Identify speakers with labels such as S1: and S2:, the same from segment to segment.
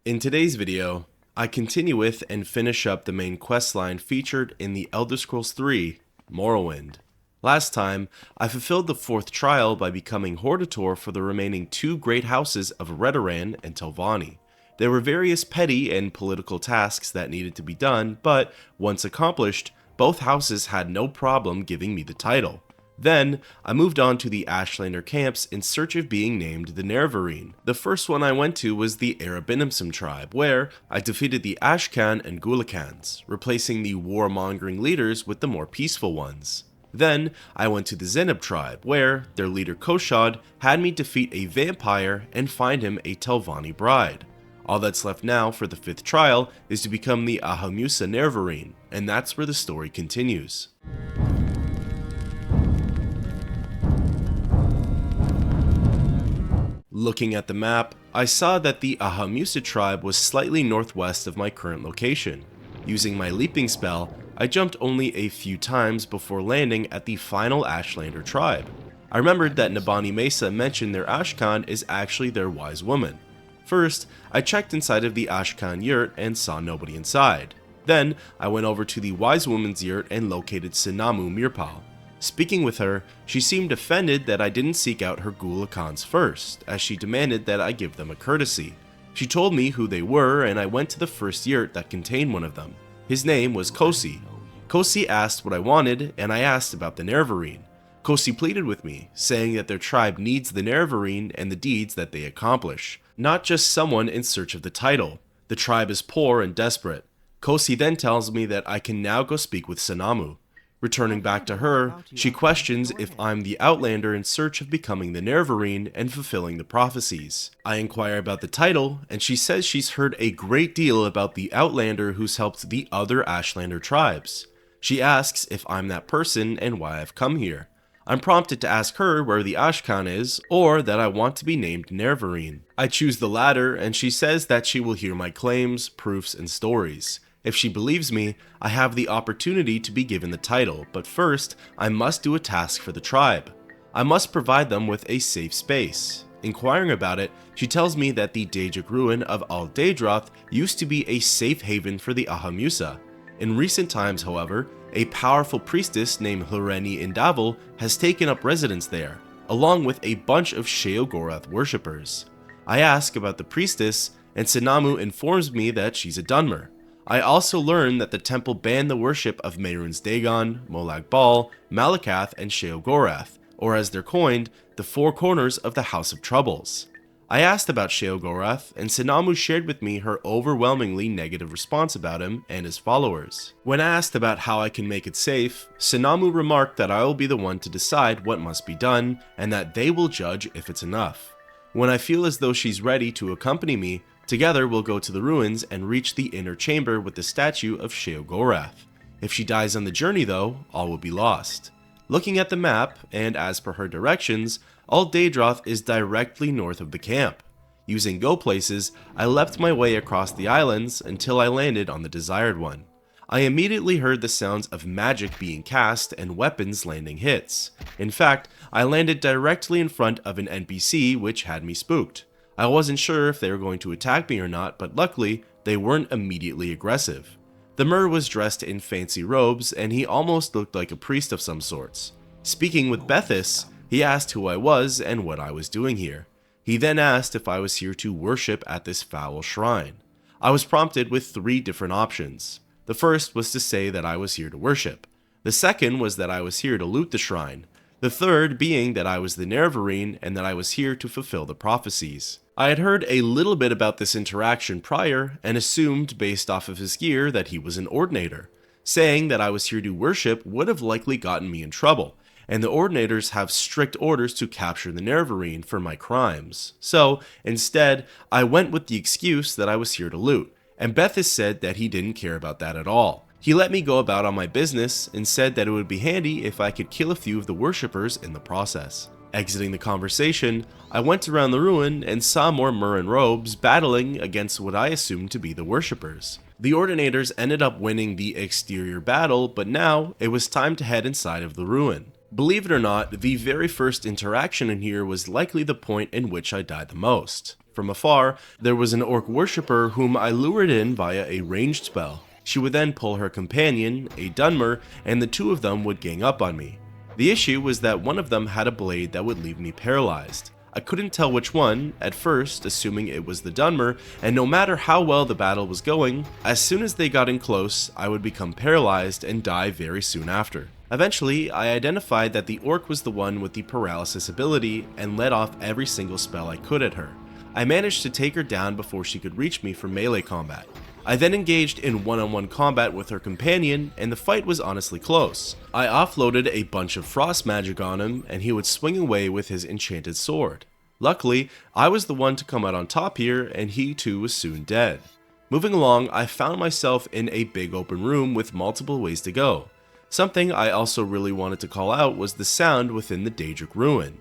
S1: In today's video, I continue with and finish up the main questline featured in the Elder Scrolls 3, Morrowind. Last time, I fulfilled the 4th trial by becoming Hordator for the remaining 2 great houses of Redoran and Telvanni. There were various petty and political tasks that needed to be done, but once accomplished, both houses had no problem giving me the title. Then, I moved on to the Ashlander camps in search of being named the Nerevarine. The first one I went to was the Arabinimsum tribe, where I defeated the Ashcan and Gulakans, replacing the warmongering leaders with the more peaceful ones. Then, I went to the Zenib tribe, where their leader Koshad had me defeat a vampire and find him a Telvanni bride. All that's left now for the 5th trial is to become the Ahemmusa Nerevarine, and that's where the story continues. Looking at the map, I saw that the Ahemmusa tribe was slightly northwest of my current location. Using my leaping spell, I jumped only a few times before landing at the final Ashlander tribe. I remembered that Nabani Mesa mentioned their Ashcan is actually their wise woman. First, I checked inside of the Ashcan yurt and saw nobody inside. Then, I went over to the wise woman's yurt and located Sinamu Mirpal. Speaking with her, she seemed offended that I didn't seek out her Gulakans first, as she demanded that I give them a courtesy. She told me who they were, and I went to the first yurt that contained one of them. His name was Kosi. Kosi asked what I wanted, and I asked about the Nerevarine. Kosi pleaded with me, saying that their tribe needs the Nerevarine and the deeds that they accomplish, not just someone in search of the title. The tribe is poor and desperate. Kosi then tells me that I can now go speak with Sinamu. Returning back to her, she questions if I'm the Outlander in search of becoming the Nerevarine and fulfilling the prophecies. I inquire about the title, and she says she's heard a great deal about the Outlander who's helped the other Ashlander tribes. She asks if I'm that person and why I've come here. I'm prompted to ask her where the Ashcan is, or that I want to be named Nerevarine. I choose the latter, and she says that she will hear my claims, proofs, and stories. If she believes me, I have the opportunity to be given the title, but first, I must do a task for the tribe. I must provide them with a safe space. Inquiring about it, she tells me that the Daedric ruin of Al-Daedroth used to be a safe haven for the Ahemmusa. In recent times, however, a powerful priestess named Hloreni Indavil has taken up residence there, along with a bunch of Sheogorath worshippers. I ask about the priestess, and Sinamu informs me that she's a Dunmer. I also learn that the temple banned the worship of Mehrunes Dagon, Molag Bal, Malakath, and Sheogorath, or as they're coined, the 4 corners of the House of Troubles. I asked about Sheogorath, and Sinamu shared with me her overwhelmingly negative response about him and his followers. When asked about how I can make it safe, Sinamu remarked that I will be the one to decide what must be done, and that they will judge if it's enough. When I feel as though she's ready to accompany me, together we'll go to the ruins and reach the inner chamber with the statue of Sheogorath. If she dies on the journey though, all will be lost. Looking at the map, and as per her directions, Al-Daedroth is directly north of the camp. Using go places, I leapt my way across the islands until I landed on the desired one. I immediately heard the sounds of magic being cast and weapons landing hits. In fact, I landed directly in front of an NPC which had me spooked. I wasn't sure if they were going to attack me or not, but luckily, they weren't immediately aggressive. The Mer was dressed in fancy robes, and he almost looked like a priest of some sorts. Speaking with Bethis, he asked who I was and what I was doing here. He then asked if I was here to worship at this foul shrine. I was prompted with 3 different options. The first was to say that I was here to worship. The second was that I was here to loot the shrine. The third being that I was the Nerevarine and that I was here to fulfill the prophecies. I had heard a little bit about this interaction prior and assumed based off of his gear that he was an Ordinator. Saying that I was here to worship would have likely gotten me in trouble, and the Ordinators have strict orders to capture the Nerevarine for my crimes. So, instead, I went with the excuse that I was here to loot, and Bethis said that he didn't care about that at all. He let me go about on my business and said that it would be handy if I could kill a few of the worshippers in the process. Exiting the conversation, I went around the ruin and saw more Murran robes battling against what I assumed to be the worshippers. The Ordinators ended up winning the exterior battle, but now it was time to head inside of the ruin. Believe it or not, the very first interaction in here was likely the point in which I died the most. From afar, there was an orc worshipper whom I lured in via a ranged spell. She would then pull her companion, a Dunmer, and the two of them would gang up on me. The issue was that one of them had a blade that would leave me paralyzed. I couldn't tell which one, at first, assuming it was the Dunmer, and no matter how well the battle was going, as soon as they got in close, I would become paralyzed and die very soon after. Eventually, I identified that the orc was the one with the paralysis ability and let off every single spell I could at her. I managed to take her down before she could reach me for melee combat. I then engaged in one-on-one combat with her companion, and the fight was honestly close. I offloaded a bunch of frost magic on him, and he would swing away with his enchanted sword. Luckily, I was the one to come out on top here, and he too was soon dead. Moving along, I found myself in a big open room with multiple ways to go. Something I also really wanted to call out was the sound within the Daedric ruin.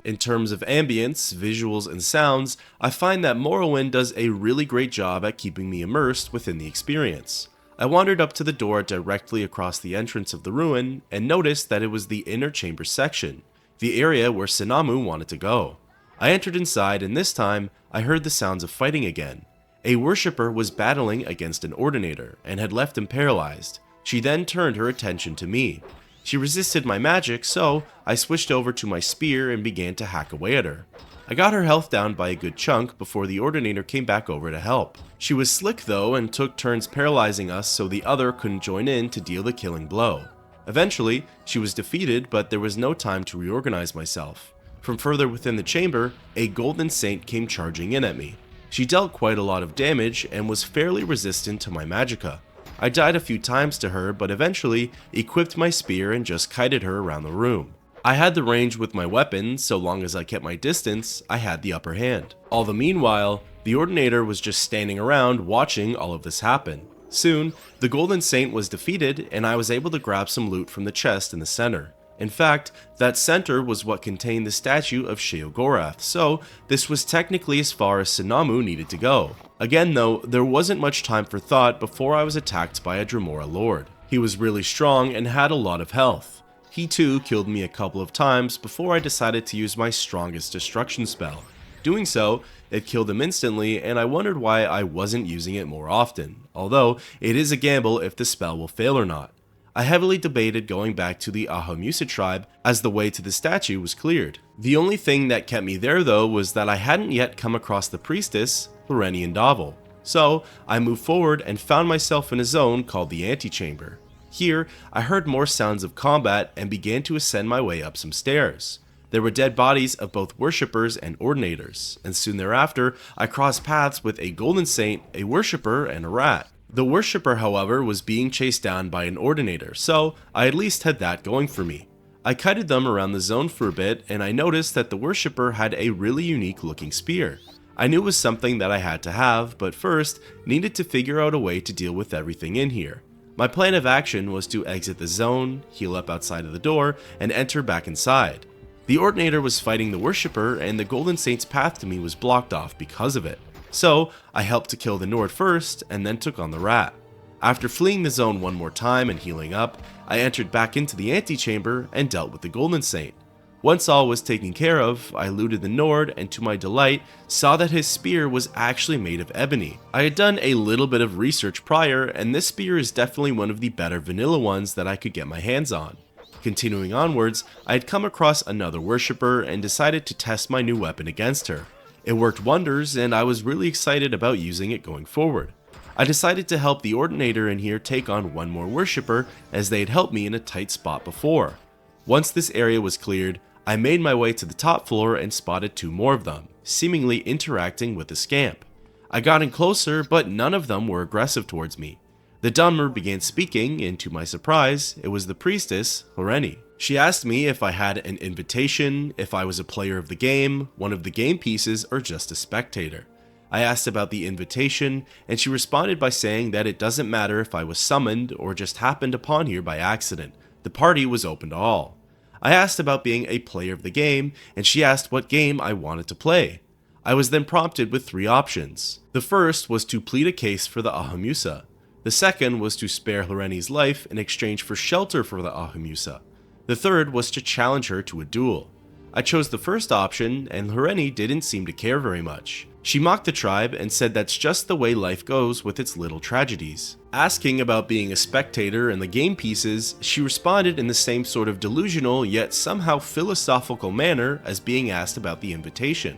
S1: In terms of ambience, visuals, and sounds, I find that Morrowind does a really great job at keeping me immersed within the experience. I wandered up to the door directly across the entrance of the ruin and noticed that it was the inner chamber section, the area where Sinamu wanted to go. I entered inside, and this time, I heard the sounds of fighting again. A worshipper was battling against an ordinator and had left him paralyzed. She then turned her attention to me. She resisted my magic, so I switched over to my spear and began to hack away at her. I got her health down by a good chunk before the Ordinator came back over to help. She was slick though and took turns paralyzing us so the other couldn't join in to deal the killing blow. Eventually, she was defeated, but there was no time to reorganize myself. From further within the chamber, a Golden Saint came charging in at me. She dealt quite a lot of damage and was fairly resistant to my magicka. I died a few times to her, but eventually equipped my spear and just kited her around the room. I had the range with my weapon, so long as I kept my distance, I had the upper hand. All the meanwhile, the Ordinator was just standing around watching all of this happen. Soon, the Golden Saint was defeated and I was able to grab some loot from the chest in the center. In fact, that center was what contained the statue of Sheogorath, so this was technically as far as Sinamu needed to go. Again though, there wasn't much time for thought before I was attacked by a Dremora Lord. He was really strong and had a lot of health. He too killed me a couple of times before I decided to use my strongest destruction spell. Doing so, it killed him instantly, and I wondered why I wasn't using it more often, although it is a gamble if the spell will fail or not. I heavily debated going back to the Ahemmusa tribe as the way to the statue was cleared. The only thing that kept me there though was that I hadn't yet come across the priestess, Lorenian Davil. So I moved forward and found myself in a zone called the Antechamber. Here, I heard more sounds of combat and began to ascend my way up some stairs. There were dead bodies of both worshippers and ordinators, and soon thereafter I crossed paths with a Golden Saint, a worshipper, and a rat. The worshipper, however, was being chased down by an ordinator, so I at least had that going for me. I kited them around the zone for a bit, and I noticed that the worshipper had a really unique looking spear. I knew it was something that I had to have, but first needed to figure out a way to deal with everything in here. My plan of action was to exit the zone, heal up outside of the door, and enter back inside. The ordinator was fighting the worshipper, and the Golden Saint's path to me was blocked off because of it. So I helped to kill the Nord first, and then took on the rat. After fleeing the zone one more time and healing up, I entered back into the antechamber and dealt with the Golden Saint. Once all was taken care of, I looted the Nord and to my delight saw that his spear was actually made of ebony. I had done a little bit of research prior, and this spear is definitely one of the better vanilla ones that I could get my hands on. Continuing onwards, I had come across another worshipper and decided to test my new weapon against her. It worked wonders, and I was really excited about using it going forward. I decided to help the Ordinator in here take on one more worshipper, as they had helped me in a tight spot before. Once this area was cleared, I made my way to the top floor and spotted two more of them, seemingly interacting with the scamp. I got in closer, but none of them were aggressive towards me. The Dunmer began speaking, and to my surprise, it was the priestess, Loreni. She asked me if I had an invitation, if I was a player of the game, one of the game pieces, or just a spectator. I asked about the invitation, and she responded by saying that it doesn't matter if I was summoned or just happened upon here by accident. The party was open to all. I asked about being a player of the game, and she asked what game I wanted to play. I was then prompted with three options. The first was to plead a case for the Ahemmusa. The second was to spare Loreni's life in exchange for shelter for the Ahemmusa. The third was to challenge her to a duel. I chose the first option, and Loreni didn't seem to care very much. She mocked the tribe and said that's just the way life goes with its little tragedies. Asking about being a spectator in the game pieces, she responded in the same sort of delusional yet somehow philosophical manner as being asked about the invitation.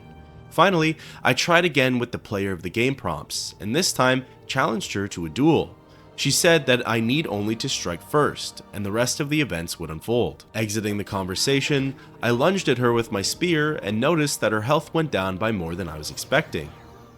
S1: Finally, I tried again with the player of the game prompts, and this time challenged her to a duel. She said that I need only to strike first, and the rest of the events would unfold. Exiting the conversation, I lunged at her with my spear and noticed that her health went down by more than I was expecting.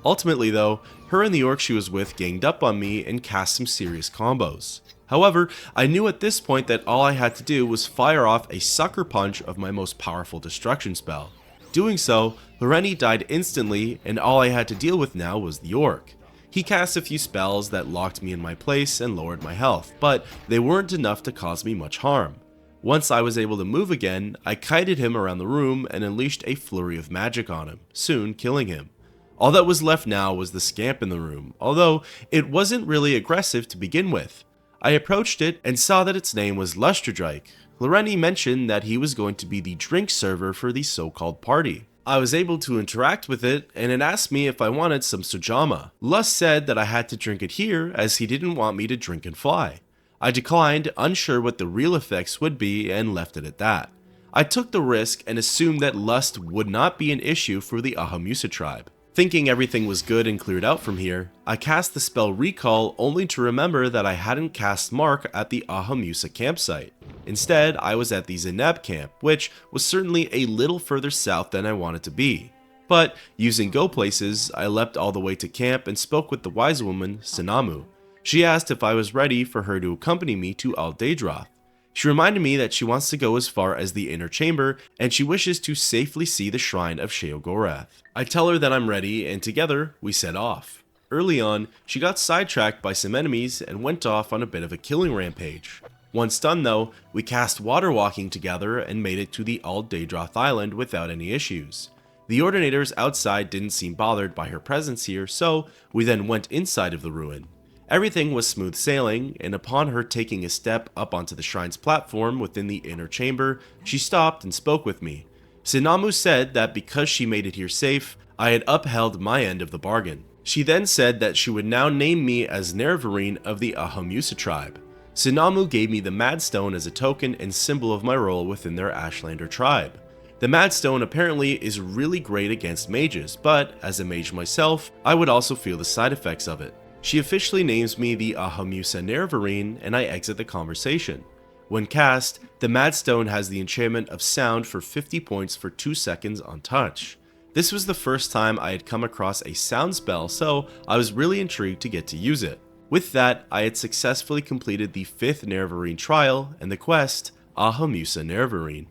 S1: Ultimately though, her and the orc she was with ganged up on me and cast some serious combos. However, I knew at this point that all I had to do was fire off a sucker punch of my most powerful destruction spell. Doing so, Loreni died instantly, and all I had to deal with now was the orc. He cast a few spells that locked me in my place and lowered my health, but they weren't enough to cause me much harm. Once I was able to move again, I kited him around the room and unleashed a flurry of magic on him, soon killing him. All that was left now was the scamp in the room, although it wasn't really aggressive to begin with. I approached it and saw that its name was Lustradrake. Loreni mentioned that he was going to be the drink server for the so-called party. I was able to interact with it, and it asked me if I wanted some sojama. Lust said that I had to drink it here as he didn't want me to drink and fly. I declined, unsure what the real effects would be, and left it at that. I took the risk and assumed that lust would not be an issue for the Ahemmusa tribe. Thinking everything was good and cleared out from here, I cast the spell Recall only to remember that I hadn't cast Mark at the Ahemmusa campsite. Instead, I was at the Zeneb camp, which was certainly a little further south than I wanted to be. But, using Go Places, I leapt all the way to camp and spoke with the wise woman, Sinamu. She asked if I was ready for her to accompany me to Dagoth. She reminded me that she wants to go as far as the inner chamber, and she wishes to safely see the shrine of Sheogorath. I tell her that I'm ready, and together, we set off. Early on, she got sidetracked by some enemies and went off on a bit of a killing rampage. Once done though, we cast water walking together and made it to the Dagoth Island without any issues. The Ordinators outside didn't seem bothered by her presence here, so we then went inside of the ruin. Everything was smooth sailing, and upon her taking a step up onto the shrine's platform within the inner chamber, she stopped and spoke with me. Sinamu said that because she made it here safe, I had upheld my end of the bargain. She then said that she would now name me as Nerevarine of the Ahemmusa tribe. Sinamu gave me the Madstone as a token and symbol of my role within their Ashlander tribe. The Madstone apparently is really great against mages, but as a mage myself, I would also feel the side effects of it. She officially names me the Ahemmusa Nerevarine, and I exit the conversation. When cast, the Madstone has the enchantment of sound for 50 points for 2 seconds on touch. This was the first time I had come across a sound spell, so I was really intrigued to get to use it. With that, I had successfully completed the 5th Nerevarine trial and the quest, Ahemmusa Nerevarine.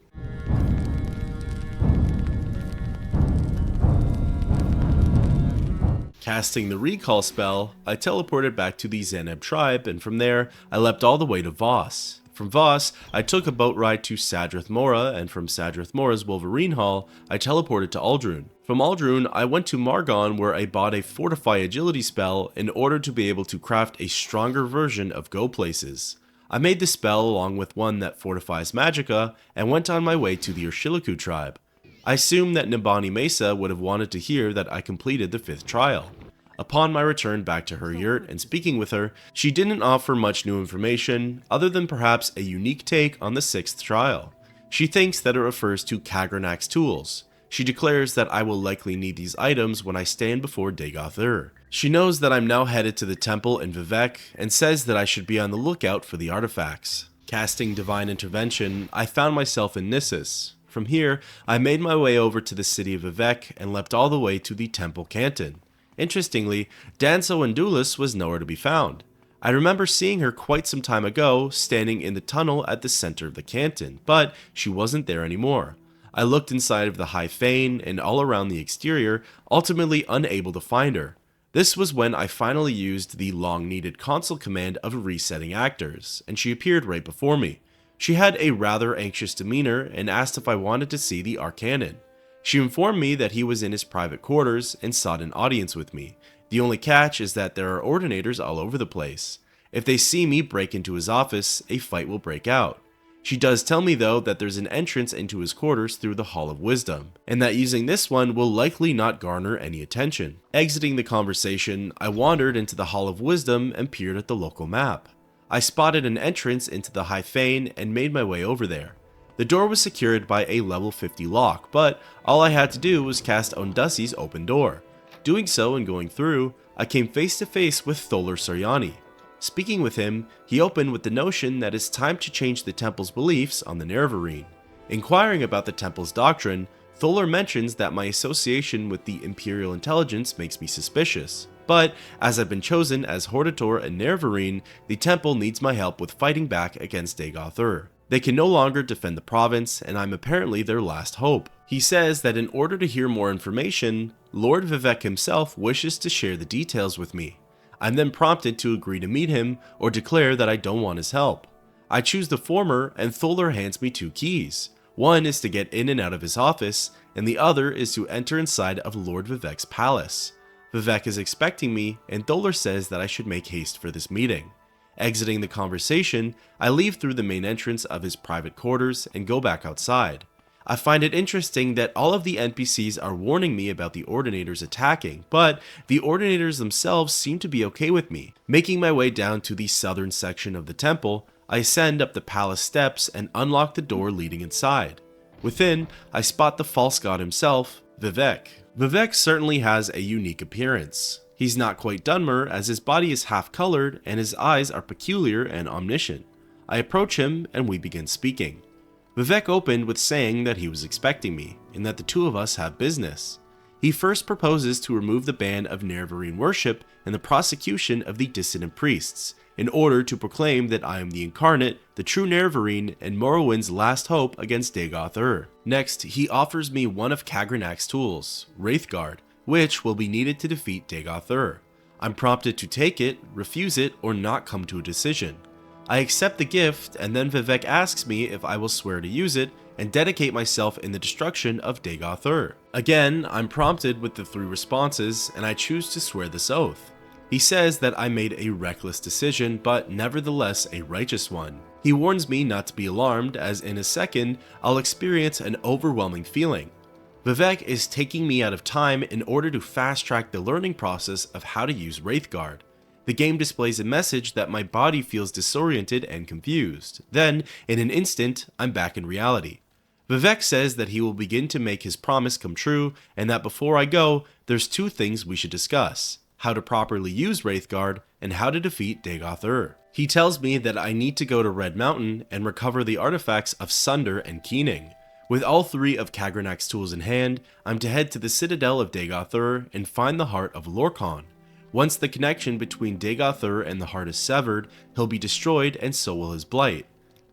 S1: Casting the recall spell, I teleported back to the Zeneb tribe, and from there, I leapt all the way to Voss. From Voss, I took a boat ride to Sadrith Mora, and from Sadrith Mora's Wolverine Hall, I teleported to Aldrun. From Aldrun, I went to Margon where I bought a Fortify Agility spell in order to be able to craft a stronger version of Go Places. I made the spell along with one that fortifies Magicka, and went on my way to the Urshilaku tribe. I assumed that Nibani Mesa would have wanted to hear that I completed the 5th trial. Upon my return back to her yurt and speaking with her, she didn't offer much new information, other than perhaps a unique take on the 6th trial. She thinks that it refers to Kagrenac's tools. She declares that I will likely need these items when I stand before Dagoth Ur. She knows that I'm now headed to the temple in Vivec, and says that I should be on the lookout for the artifacts. Casting Divine Intervention, I found myself in Nissus. From here, I made my way over to the city of Vivec and leapt all the way to the temple canton. Interestingly, Danso Indulus was nowhere to be found. I remember seeing her quite some time ago, standing in the tunnel at the center of the canton, but she wasn't there anymore. I looked inside of the High Fane and all around the exterior, ultimately unable to find her. This was when I finally used the long-needed console command of resetting actors, and she appeared right before me. She had a rather anxious demeanor and asked if I wanted to see the Arcanon. She informed me that he was in his private quarters and sought an audience with me. The only catch is that there are Ordinators all over the place. If they see me break into his office, a fight will break out. She does tell me though that there's an entrance into his quarters through the Hall of Wisdom, and that using this one will likely not garner any attention. Exiting the conversation, I wandered into the Hall of Wisdom and peered at the local map. I spotted an entrance into the High Fane and made my way over there. The door was secured by a level 50 lock, but all I had to do was cast Ondusi's open door. Doing so and going through, I came face to face with Tholar Suryani. Speaking with him, he opened with the notion that it's time to change the temple's beliefs on the Nerevarine. Inquiring about the temple's doctrine, Tholar mentions that my association with the Imperial Intelligence makes me suspicious. But, as I've been chosen as Hortator and Nerevarine, the temple needs my help with fighting back against Dagoth Ur. They can no longer defend the province, and I'm apparently their last hope. He says that in order to hear more information, Lord Vivec himself wishes to share the details with me. I'm then prompted to agree to meet him or declare that I don't want his help. I choose the former, and Tholar hands me 2 keys. One is to get in and out of his office, and the other is to enter inside of Lord Vivec's palace. Vivec is expecting me, and Tholar says that I should make haste for this meeting. Exiting the conversation, I leave through the main entrance of his private quarters and go back outside. I find it interesting that all of the NPCs are warning me about the Ordinators attacking, but the Ordinators themselves seem to be okay with me. Making my way down to the southern section of the temple, I ascend up the palace steps and unlock the door leading inside. Within, I spot the false god himself, Vivec. Vivec certainly has a unique appearance. He's not quite Dunmer, as his body is half-colored and his eyes are peculiar and omniscient. I approach him and we begin speaking. Vivec opened with saying that he was expecting me, and that the two of us have business. He first proposes to remove the ban of Nerevarine worship and the prosecution of the dissident priests, in order to proclaim that I am the incarnate, the true Nerevarine, and Morrowind's last hope against Dagoth Ur. Next, he offers me one of Kagrenac's tools, Wraithguard, which will be needed to defeat Dagoth Ur. I'm prompted to take it, refuse it, or not come to a decision. I accept the gift, and then Vivec asks me if I will swear to use it and dedicate myself in the destruction of Dagoth Ur. Again, I'm prompted with the 3 responses, and I choose to swear this oath. He says that I made a reckless decision, but nevertheless a righteous one. He warns me not to be alarmed, as in a second, I'll experience an overwhelming feeling. Vivec is taking me out of time in order to fast-track the learning process of how to use Wraithguard. The game displays a message that my body feels disoriented and confused. Then, in an instant, I'm back in reality. Vivec says that he will begin to make his promise come true, and that before I go, there's 2 things we should discuss: how to properly use Wraithguard, and how to defeat Dagoth Ur. He tells me that I need to go to Red Mountain and recover the artifacts of Sunder and Keening. With all 3 of Kagrenac's tools in hand, I'm to head to the citadel of Dagoth Ur and find the heart of Lorkhan. Once the connection between Dagoth Ur and the heart is severed, he'll be destroyed and so will his blight.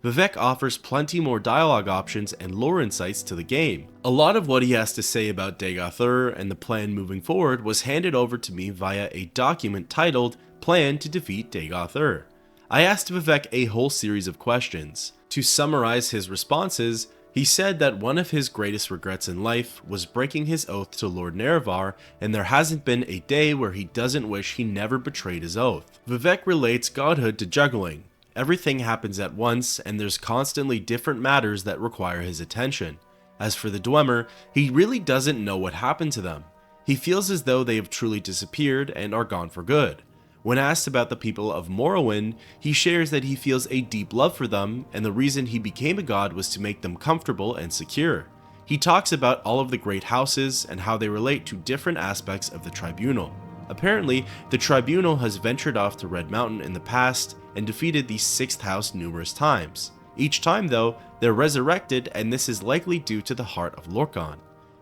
S1: Vivec offers plenty more dialogue options and lore insights to the game. A lot of what he has to say about Dagoth Ur and the plan moving forward was handed over to me via a document titled Plan to Defeat Dagoth Ur. I asked Vivec a whole series of questions. To summarize his responses, he said that one of his greatest regrets in life was breaking his oath to Lord Nerevar, and there hasn't been a day where he doesn't wish he never betrayed his oath. Vivec relates godhood to juggling. Everything happens at once, and there's constantly different matters that require his attention. As for the Dwemer, he really doesn't know what happened to them. He feels as though they have truly disappeared and are gone for good. When asked about the people of Morrowind, he shares that he feels a deep love for them, and the reason he became a god was to make them comfortable and secure. He talks about all of the great houses and how they relate to different aspects of the Tribunal. Apparently, the Tribunal has ventured off to Red Mountain in the past and defeated the 6th House numerous times. Each time though, they're resurrected, and this is likely due to the heart of Lorkhan.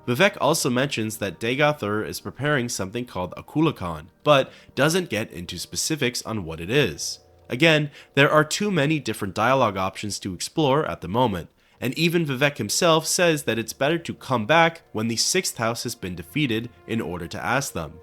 S1: Vivec also mentions that Dagoth Ur is preparing something called a Kulakhan, but doesn't get into specifics on what it is. Again, there are too many different dialogue options to explore at the moment, and even Vivec himself says that it's better to come back when the 6th house has been defeated in order to ask them.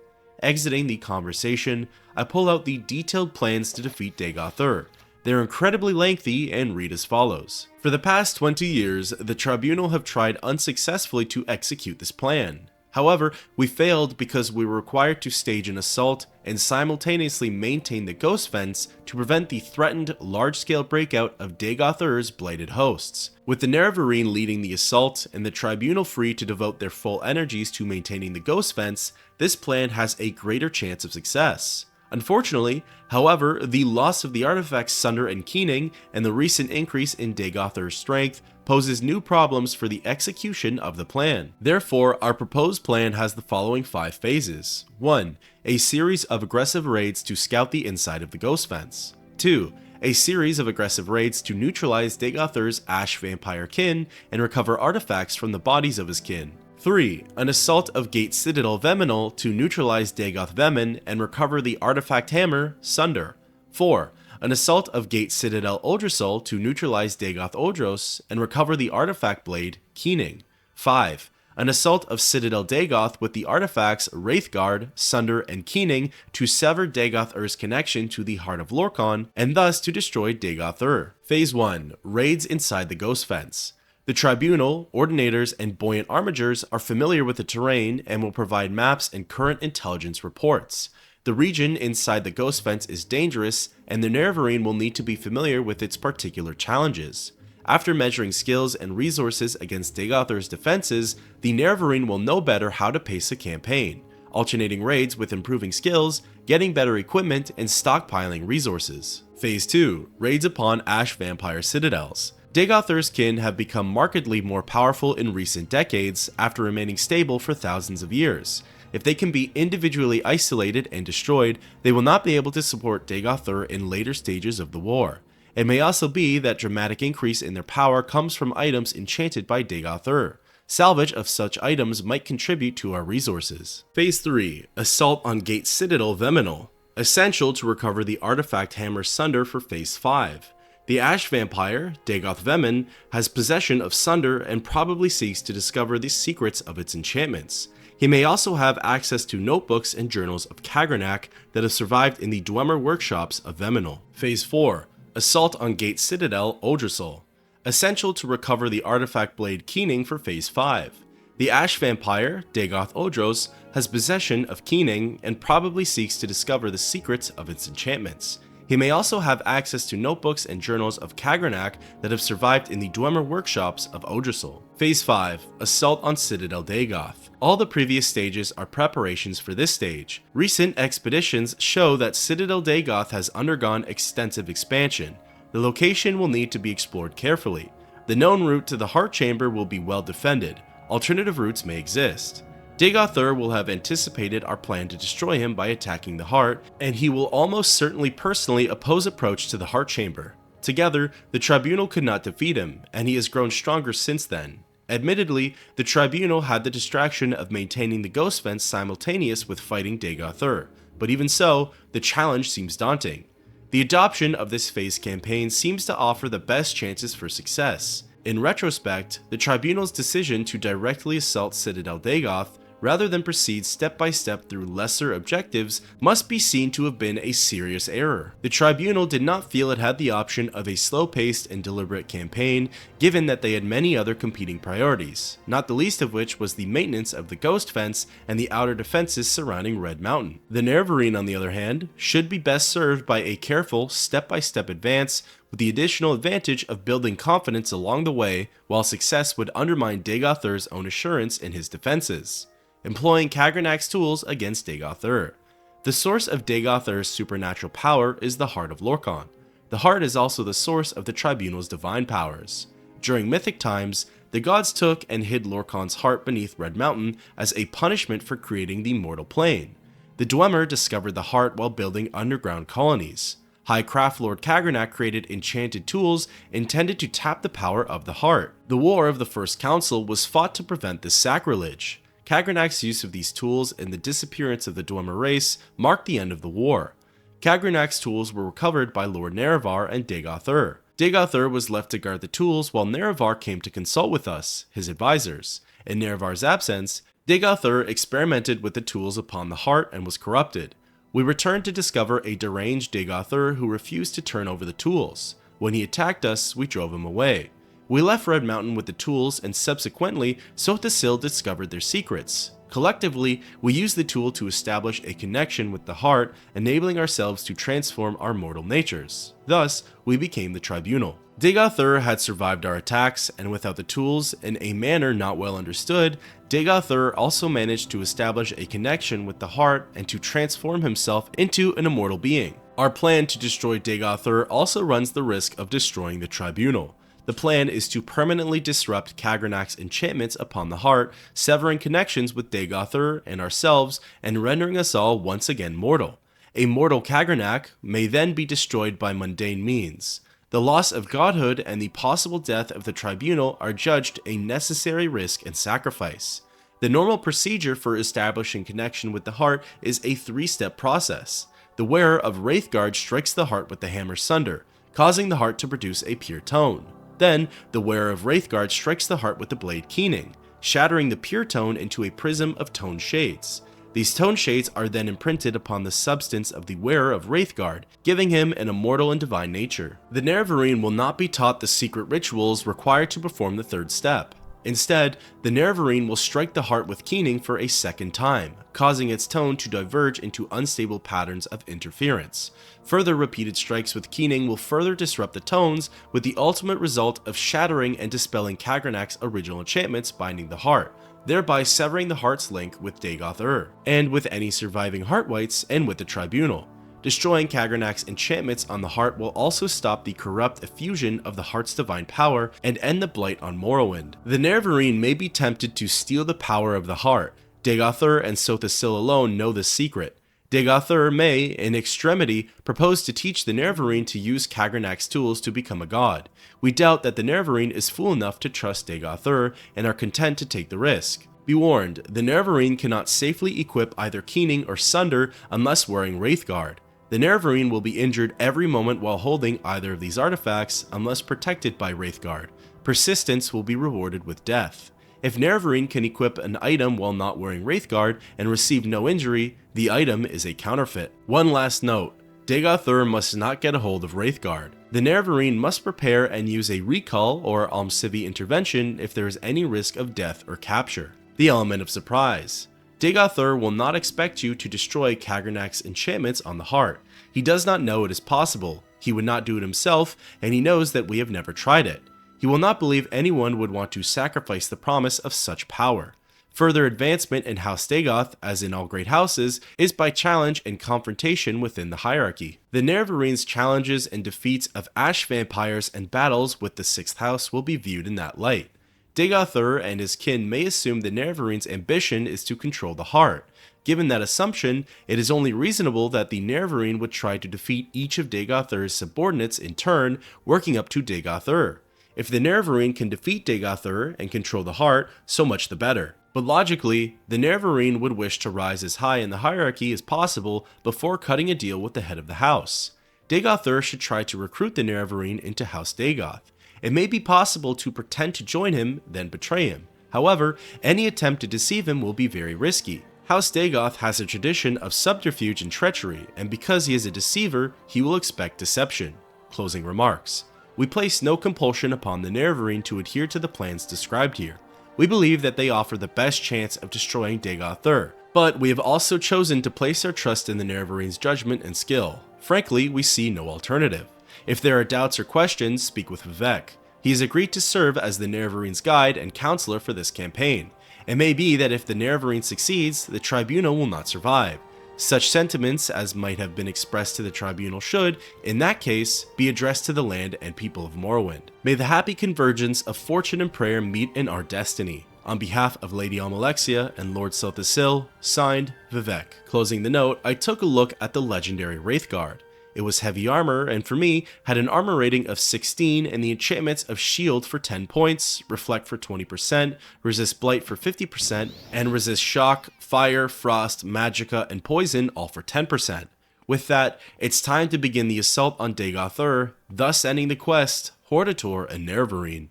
S1: Exiting the conversation, I pull out the detailed plans to defeat Dagoth Ur. They're incredibly lengthy and read as follows. For the past 20 years, the Tribunal have tried unsuccessfully to execute this plan. However, we failed because we were required to stage an assault and simultaneously maintain the Ghostfence to prevent the threatened large-scale breakout of Dagoth Ur's blighted hosts. With the Nerevarine leading the assault and the Tribunal free to devote their full energies to maintaining the Ghostfence, this plan has a greater chance of success. Unfortunately, however, the loss of the artifacts Sunder and Keening and the recent increase in Dagoth Ur's strength poses new problems for the execution of the plan. Therefore, our proposed plan has the following 5 phases. 1. A series of aggressive raids to scout the inside of the Ghostfence. 2. A series of aggressive raids to neutralize Dagoth Ur's Ash Vampire kin and recover artifacts from the bodies of his kin. 3. An assault of Gate Citadel Veminal to neutralize Dagoth Vemin and recover the artifact hammer, Sunder. 4. An assault of Gate Citadel Uldrasol to neutralize Dagoth Uldros and recover the artifact blade, Keening. 5. An assault of Citadel Dagoth with the artifacts Wraithguard, Sunder, and Keening to sever Dagoth Ur's connection to the Heart of Lorkhan and thus to destroy Dagoth Ur. Phase 1. Raids inside the Ghostfence. The Tribunal, Ordinators, and Buoyant Armigers are familiar with the terrain and will provide maps and current intelligence reports. The region inside the Ghostfence is dangerous, and the Nerevarine will need to be familiar with its particular challenges. After measuring skills and resources against Dagoth Ur's defenses, the Nerevarine will know better how to pace a campaign, alternating raids with improving skills, getting better equipment, and stockpiling resources. Phase 2. Raids upon Ash Vampire Citadels. Dagoth Ur's kin have become markedly more powerful in recent decades after remaining stable for thousands of years. If they can be individually isolated and destroyed, they will not be able to support Dagoth Ur in later stages of the war. It may also be that dramatic increase in their power comes from items enchanted by Dagoth Ur. Salvage of such items might contribute to our resources. Phase 3. Assault on Gate Citadel Veminal. Essential to recover the artifact hammer Sunder for Phase 5. The Ash Vampire, Dagoth Vemin, has possession of Sunder and probably seeks to discover the secrets of its enchantments. He may also have access to notebooks and journals of Kagrenac that have survived in the Dwemer workshops of Veminal. Phase 4. Assault on Gate Citadel Uldrasol. Essential to recover the artifact blade Keening for Phase 5. The Ash Vampire, Dagoth Uldros, has possession of Keening and probably seeks to discover the secrets of its enchantments. He may also have access to notebooks and journals of Kagrenac that have survived in the Dwemer workshops of Uldrasol. Phase 5. Assault on Citadel Dagoth. All the previous stages are preparations for this stage. Recent expeditions show that Citadel Dagoth has undergone extensive expansion. The location will need to be explored carefully. The known route to the Heart Chamber will be well defended. Alternative routes may exist. Dagoth Ur will have anticipated our plan to destroy him by attacking the heart, and he will almost certainly personally oppose approach to the Heart Chamber. Together, the Tribunal could not defeat him, and he has grown stronger since then. Admittedly, the Tribunal had the distraction of maintaining the Ghostfence simultaneous with fighting Dagoth Ur, but even so, the challenge seems daunting. The adoption of this phase campaign seems to offer the best chances for success. In retrospect, the Tribunal's decision to directly assault Citadel Dagoth rather than proceed step by step through lesser objectives must be seen to have been a serious error. The Tribunal did not feel it had the option of a slow-paced and deliberate campaign, given that they had many other competing priorities, not the least of which was the maintenance of the Ghostfence and the outer defenses surrounding Red Mountain. The Nerevarine, on the other hand, should be best served by a careful, step-by-step advance with the additional advantage of building confidence along the way, while success would undermine Dagoth Ur's own assurance in his defenses. Employing Kagrenac's tools against Dagoth Ur. The source of Dagoth Ur's supernatural power is the Heart of Lorkhan. The heart is also the source of the Tribunal's divine powers. During mythic times, the gods took and hid Lorkhan's heart beneath Red Mountain as a punishment for creating the mortal plane. The Dwemer discovered the heart while building underground colonies. High Craft Lord Kagrenac created enchanted tools intended to tap the power of the heart. The War of the First Council was fought to prevent this sacrilege. Kagrenac's use of these tools and the disappearance of the Dwemer race marked the end of the war. Kagrenac's tools were recovered by Lord Nerevar and Dagoth Ur. Dagoth Ur was left to guard the tools while Nerevar came to consult with us, his advisors. In Nerevar's absence, Dagoth Ur experimented with the tools upon the heart and was corrupted. We returned to discover a deranged Dagoth Ur who refused to turn over the tools. When he attacked us, we drove him away. We left Red Mountain with the tools, and subsequently, Sotha Sil discovered their secrets. Collectively, we used the tool to establish a connection with the heart, enabling ourselves to transform our mortal natures. Thus, we became the Tribunal. Dagoth Ur had survived our attacks, and without the tools, in a manner not well understood, Dagoth Ur also managed to establish a connection with the heart and to transform himself into an immortal being. Our plan to destroy Dagoth Ur also runs the risk of destroying the Tribunal. The plan is to permanently disrupt Kagrenac's enchantments upon the heart, severing connections with Dagoth Ur and ourselves, and rendering us all once again mortal. A mortal Kagrenac may then be destroyed by mundane means. The loss of godhood and the possible death of the Tribunal are judged a necessary risk and sacrifice. The normal procedure for establishing connection with the heart is a 3-step process. The wearer of Wraithguard strikes the heart with the hammer Sunder, causing the heart to produce a pure tone. Then, the wearer of Wraithguard strikes the heart with the blade Keening, shattering the pure tone into a prism of tone shades. These tone shades are then imprinted upon the substance of the wearer of Wraithguard, giving him an immortal and divine nature. The Nerevarine will not be taught the secret rituals required to perform the 3rd step. Instead, the Nerevarine will strike the heart with Keening for a 2nd time, causing its tone to diverge into unstable patterns of interference. Further repeated strikes with Keening will further disrupt the tones, with the ultimate result of shattering and dispelling Kagrenac's original enchantments binding the heart, thereby severing the heart's link with Dagoth Ur, and with any surviving heart wights and with the Tribunal. Destroying Kagrenac's enchantments on the heart will also stop the corrupt effusion of the heart's divine power and end the blight on Morrowind. The Nerevarine may be tempted to steal the power of the heart. Dagoth Ur and Sotha Sil alone know this secret. Dagoth Ur may, in extremity, propose to teach the Nerevarine to use Kagrenac's tools to become a god. We doubt that the Nerevarine is fool enough to trust Dagoth Ur and are content to take the risk. Be warned, the Nerevarine cannot safely equip either Keening or Sunder unless wearing Wraithguard. The Nerevarine will be injured every moment while holding either of these artifacts unless protected by Wraithguard. Persistence will be rewarded with death. If Nerevarine can equip an item while not wearing Wraithguard and receive no injury, the item is a counterfeit. One last note, Dagoth Ur must not get a hold of Wraithguard. The Nerevarine must prepare and use a recall or Almcivi intervention if there is any risk of death or capture. The element of surprise. Dagoth Ur will not expect you to destroy Kagrenac's enchantments on the heart. He does not know it is possible, he would not do it himself, and he knows that we have never tried it. He will not believe anyone would want to sacrifice the promise of such power. Further advancement in House Dagoth, as in all great houses, is by challenge and confrontation within the hierarchy. The Nerevarine's challenges and defeats of Ash vampires and battles with the 6th house will be viewed in that light. Dagoth Ur and his kin may assume the Nerevarines' ambition is to control the heart. Given that assumption, it is only reasonable that the Nerevarine would try to defeat each of Dagoth Ur's subordinates in turn, working up to Dagoth Ur. If the Nerevarine can defeat Dagoth Ur and control the heart, so much the better. But logically, the Nerevarine would wish to rise as high in the hierarchy as possible before cutting a deal with the head of the house. Dagoth Ur should try to recruit the Nerevarine into House Dagoth. It may be possible to pretend to join him, then betray him. However, any attempt to deceive him will be very risky. House Dagoth has a tradition of subterfuge and treachery, and because he is a deceiver, he will expect deception. Closing remarks. We place no compulsion upon the Nerevarine to adhere to the plans described here. We believe that they offer the best chance of destroying Dagoth Ur, but we have also chosen to place our trust in the Nerevarines' judgment and skill. Frankly, we see no alternative. If there are doubts or questions, speak with Vivec. He has agreed to serve as the Nerevarines' guide and counselor for this campaign. It may be that if the Nerevarine succeeds, the Tribunal will not survive. Such sentiments as might have been expressed to the Tribunal should, in that case, be addressed to the land and people of Morrowind. May the happy convergence of fortune and prayer meet in our destiny. On behalf of Lady Almalexia and Lord Sotha Sil, signed, Vivec. Closing the note, I took a look at the legendary Wraithguard. It was heavy armor, and for me, had an armor rating of 16 and the enchantments of Shield for 10 points, Reflect for 20%, Resist Blight for 50%, and Resist Shock, Fire, Frost, Magicka, and Poison all for 10%. With that, it's time to begin the assault on Dagoth Ur, thus ending the quest, Hortator and Nerevarine.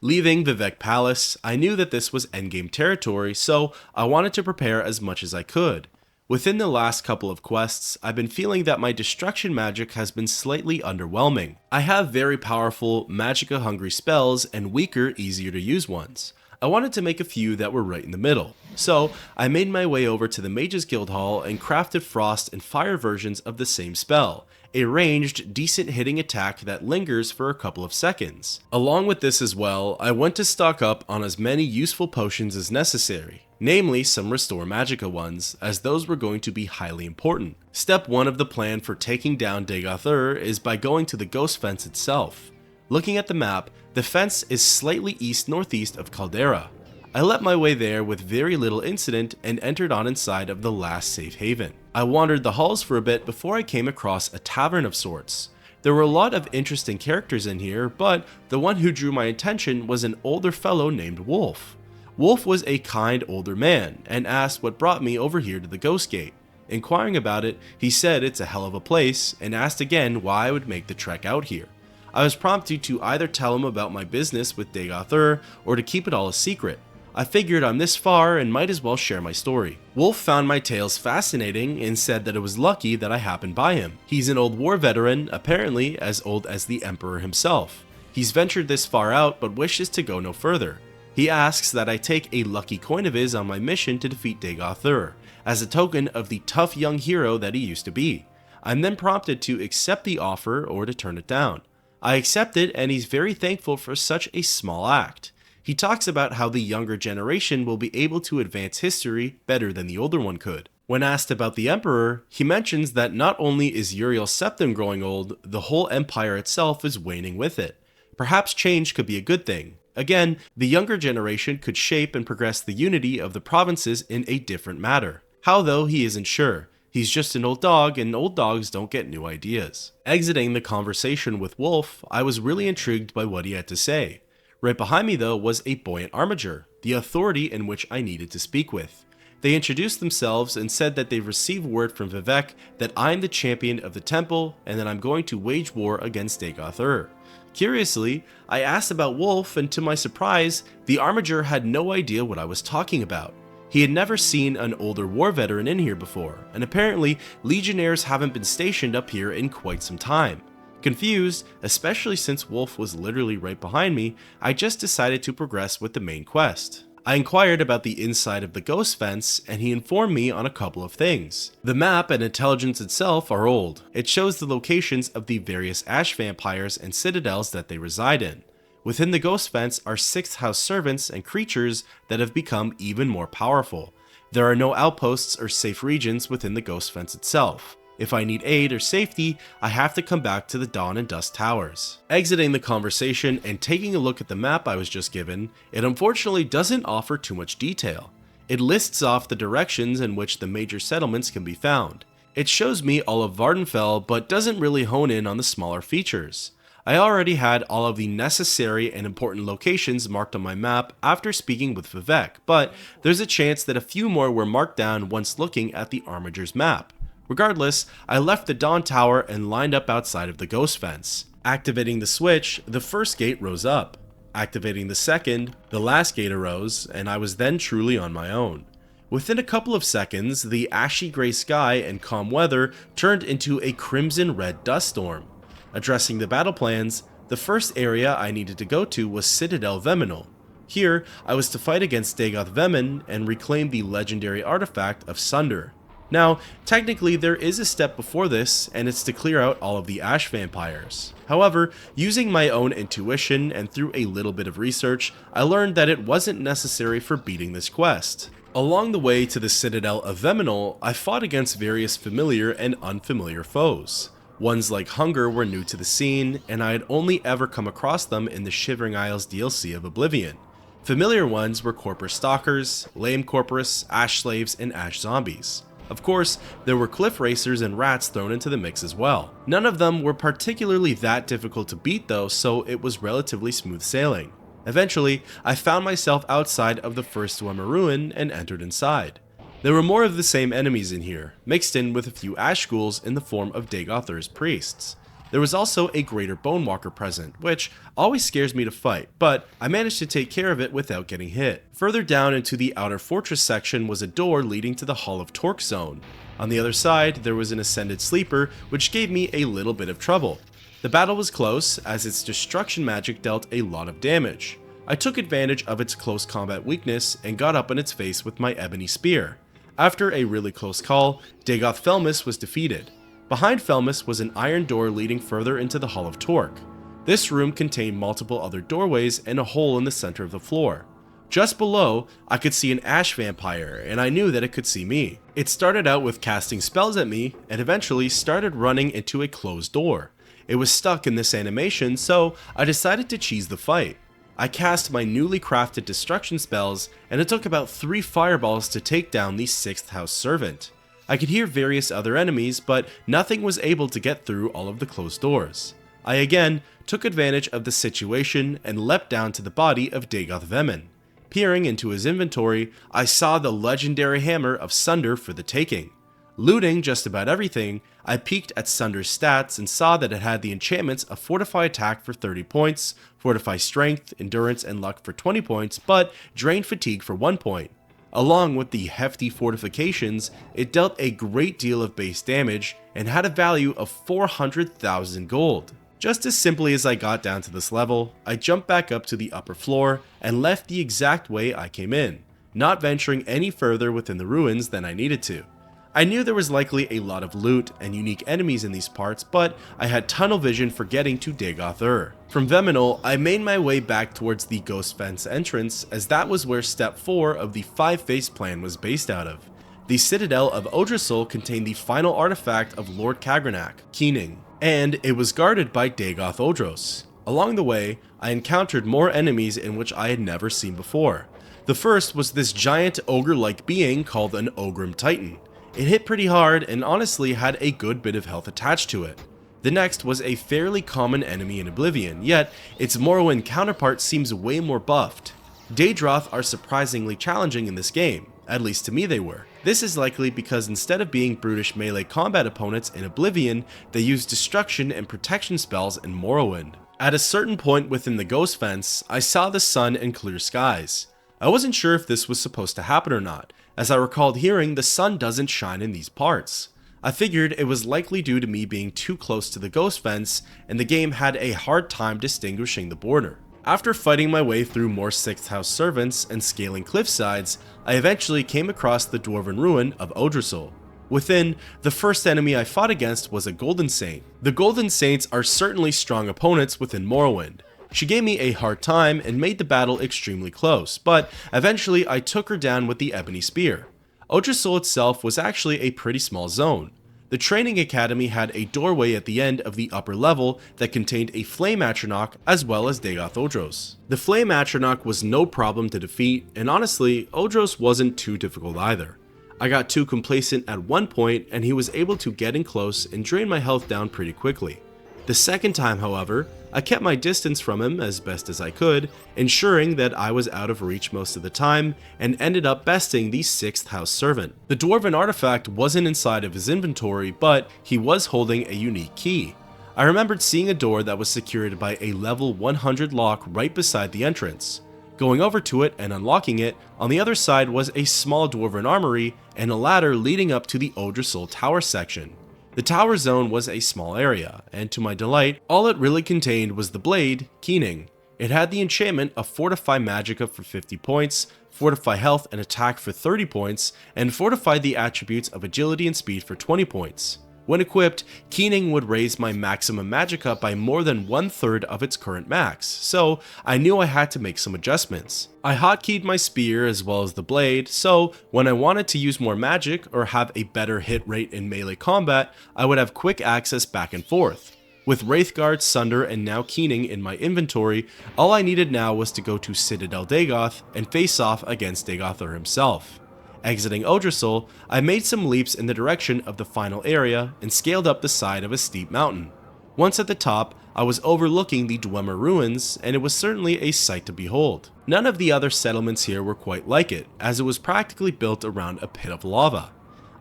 S1: Leaving Vivec Palace, I knew that this was endgame territory, so I wanted to prepare as much as I could. Within the last couple of quests, I've been feeling that my destruction magic has been slightly underwhelming. I have very powerful, magicka-hungry spells and weaker, easier to use ones. I wanted to make a few that were right in the middle. So, I made my way over to the Mages Guild Hall and crafted frost and fire versions of the same spell, a ranged, decent hitting attack that lingers for a couple of seconds. Along with this as well, I went to stock up on as many useful potions as necessary, namely some Restore Magicka ones, as those were going to be highly important. Step 1 of the plan for taking down Dagoth Ur is by going to the Ghostfence itself. Looking at the map, the fence is slightly east-northeast of Caldera. I let my way there with very little incident and entered on inside of the last safe haven. I wandered the halls for a bit before I came across a tavern of sorts. There were a lot of interesting characters in here, but the one who drew my attention was an older fellow named Wolf. Wolf was a kind older man and asked what brought me over here to the Ghost Gate. Inquiring about it, he said it's a hell of a place and asked again why I would make the trek out here. I was prompted to either tell him about my business with Dagoth Ur or to keep it all a secret. I figured I'm this far and might as well share my story. Wolf found my tales fascinating and said that it was lucky that I happened by him. He's an old war veteran, apparently as old as the Emperor himself. He's ventured this far out but wishes to go no further. He asks that I take a lucky coin of his on my mission to defeat Dagoth Ur, as a token of the tough young hero that he used to be. I'm then prompted to accept the offer or to turn it down. I accept it and he's very thankful for such a small act. He talks about how the younger generation will be able to advance history better than the older one could. When asked about the Emperor, he mentions that not only is Uriel's septum growing old, the whole empire itself is waning with it. Perhaps change could be a good thing. Again, the younger generation could shape and progress the unity of the provinces in a different manner. How though, he isn't sure. He's just an old dog, and old dogs don't get new ideas. Exiting the conversation with Wolf, I was really intrigued by what he had to say. Right behind me though was a buoyant armiger, the authority in which I needed to speak with. They introduced themselves and said that they've received word from Vivec that I'm the champion of the temple and that I'm going to wage war against Dagoth Ur. Curiously, I asked about Wolf and to my surprise, the armiger had no idea what I was talking about. He had never seen an older war veteran in here before, and apparently legionnaires haven't been stationed up here in quite some time. Confused, especially since Wolf was literally right behind me, I just decided to progress with the main quest. I inquired about the inside of the Ghostfence, and he informed me on a couple of things. The map and intelligence itself are old. It shows the locations of the various ash vampires and citadels that they reside in. Within the Ghostfence are 6th house servants and creatures that have become even more powerful. There are no outposts or safe regions within the Ghostfence itself. If I need aid or safety, I have to come back to the Dawn and Dusk Towers. Exiting the conversation and taking a look at the map I was just given, it unfortunately doesn't offer too much detail. It lists off the directions in which the major settlements can be found. It shows me all of Vardenfell but doesn't really hone in on the smaller features. I already had all of the necessary and important locations marked on my map after speaking with Vivec, but there's a chance that a few more were marked down once looking at the armiger's map. Regardless, I left the Dawn Tower and lined up outside of the Ghostfence. Activating the switch, the first gate rose up. Activating the second, the last gate arose, and I was then truly on my own. Within a couple of seconds, the ashy gray sky and calm weather turned into a crimson red dust storm. Addressing the battle plans, the first area I needed to go to was Citadel Veminal. Here, I was to fight against Dagoth Vemin and reclaim the legendary artifact of Sunder. Now, technically there is a step before this, and it's to clear out all of the ash vampires. However, using my own intuition and through a little bit of research, I learned that it wasn't necessary for beating this quest. Along the way to the Citadel of Veminal, I fought against various familiar and unfamiliar foes. Ones like Hunger were new to the scene, and I had only ever come across them in the Shivering Isles DLC of Oblivion. Familiar ones were Corpus Stalkers, Lame Corpus, Ash Slaves, and Ash Zombies. Of course, there were cliff racers and rats thrown into the mix as well. None of them were particularly that difficult to beat though, so it was relatively smooth sailing. Eventually, I found myself outside of the first Dwemer ruin and entered inside. There were more of the same enemies in here, mixed in with a few ash ghouls in the form of Dagoth Ur's priests. There was also a greater Bonewalker present, which always scares me to fight, but I managed to take care of it without getting hit. Further down into the outer fortress section was a door leading to the Hall of Torque zone. On the other side, there was an Ascended Sleeper, which gave me a little bit of trouble. The battle was close, as its destruction magic dealt a lot of damage. I took advantage of its close combat weakness and got up in its face with my ebony spear. After a really close call, Dagoth Felmis was defeated. Behind Felmis was an iron door leading further into the Hall of Torque. This room contained multiple other doorways and a hole in the center of the floor. Just below, I could see an ash vampire, and I knew that it could see me. It started out with casting spells at me, and eventually started running into a closed door. It was stuck in this animation, so I decided to cheese the fight. I cast my newly crafted destruction spells, and it took about 3 fireballs to take down the 6th house servant. I could hear various other enemies, but nothing was able to get through all of the closed doors. I again took advantage of the situation and leapt down to the body of Dagoth Vemen. Peering into his inventory, I saw the legendary hammer of Sunder for the taking. Looting just about everything, I peeked at Sunder's stats and saw that it had the enchantments of Fortify Attack for 30 points, Fortify Strength, Endurance, and Luck for 20 points, but Drain Fatigue for 1 point. Along with the hefty fortifications, it dealt a great deal of base damage and had a value of 400,000 gold. Just as simply as I got down to this level, I jumped back up to the upper floor and left the exact way I came in, not venturing any further within the ruins than I needed to. I knew there was likely a lot of loot and unique enemies in these parts, but I had tunnel vision for getting to Dagoth Ur. From Vemenal, I made my way back towards the Ghostfence entrance, as that was where step 4 of the 5-phase plan was based out of. The Citadel of Odrasul contained the final artifact of Lord Kagrenac, Keening, and it was guarded by Dagoth Odros. Along the way, I encountered more enemies in which I had never seen before. The first was this giant ogre-like being called an Ogrim Titan. It hit pretty hard and honestly had a good bit of health attached to it. The next was a fairly common enemy in Oblivion, yet its Morrowind counterpart seems way more buffed. Daedroth are surprisingly challenging in this game, at least to me they were. This is likely because instead of being brutish melee combat opponents in Oblivion, they use destruction and protection spells in Morrowind. At a certain point within the Ghostfence, I saw the sun and clear skies. I wasn't sure if this was supposed to happen or not, as I recalled hearing the sun doesn't shine in these parts. I figured it was likely due to me being too close to the Ghostfence, and the game had a hard time distinguishing the border. After fighting my way through more 6th house servants and scaling cliff sides, I eventually came across the dwarven ruin of Odrasul. Within, the first enemy I fought against was a Golden Saint. The Golden Saints are certainly strong opponents within Morrowind. She gave me a hard time and made the battle extremely close, but eventually I took her down with the ebony spear. Odrasul itself was actually a pretty small zone. The training academy had a doorway at the end of the upper level that contained a flame atronach as well as Dagoth Odros. The flame atronach was no problem to defeat, and honestly, Odros wasn't too difficult either. I got too complacent at one point and he was able to get in close and drain my health down pretty quickly. The second time, however, I kept my distance from him as best as I could, ensuring that I was out of reach most of the time, and ended up besting the 6th house servant. The dwarven artifact wasn't inside of his inventory, but he was holding a unique key. I remembered seeing a door that was secured by a level 100 lock right beside the entrance. Going over to it and unlocking it, on the other side was a small dwarven armory and a ladder leading up to the Odrasul tower section. The tower zone was a small area, and to my delight, all it really contained was the blade, Keening. It had the enchantment of Fortify Magicka for 50 points, Fortify Health and Attack for 30 points, and Fortify the attributes of Agility and Speed for 20 points. When equipped, Keening would raise my maximum magicka by more than 1/3 of its current max, so I knew I had to make some adjustments. I hotkeyed my spear as well as the blade, so when I wanted to use more magic or have a better hit rate in melee combat, I would have quick access back and forth. With Wraithguard, Sunder, and now Keening in my inventory, all I needed now was to go to Citadel Dagoth and face off against Dagoth Ur himself. Exiting Odrasul, I made some leaps in the direction of the final area and scaled up the side of a steep mountain. Once at the top, I was overlooking the Dwemer ruins, and it was certainly a sight to behold. None of the other settlements here were quite like it, as it was practically built around a pit of lava.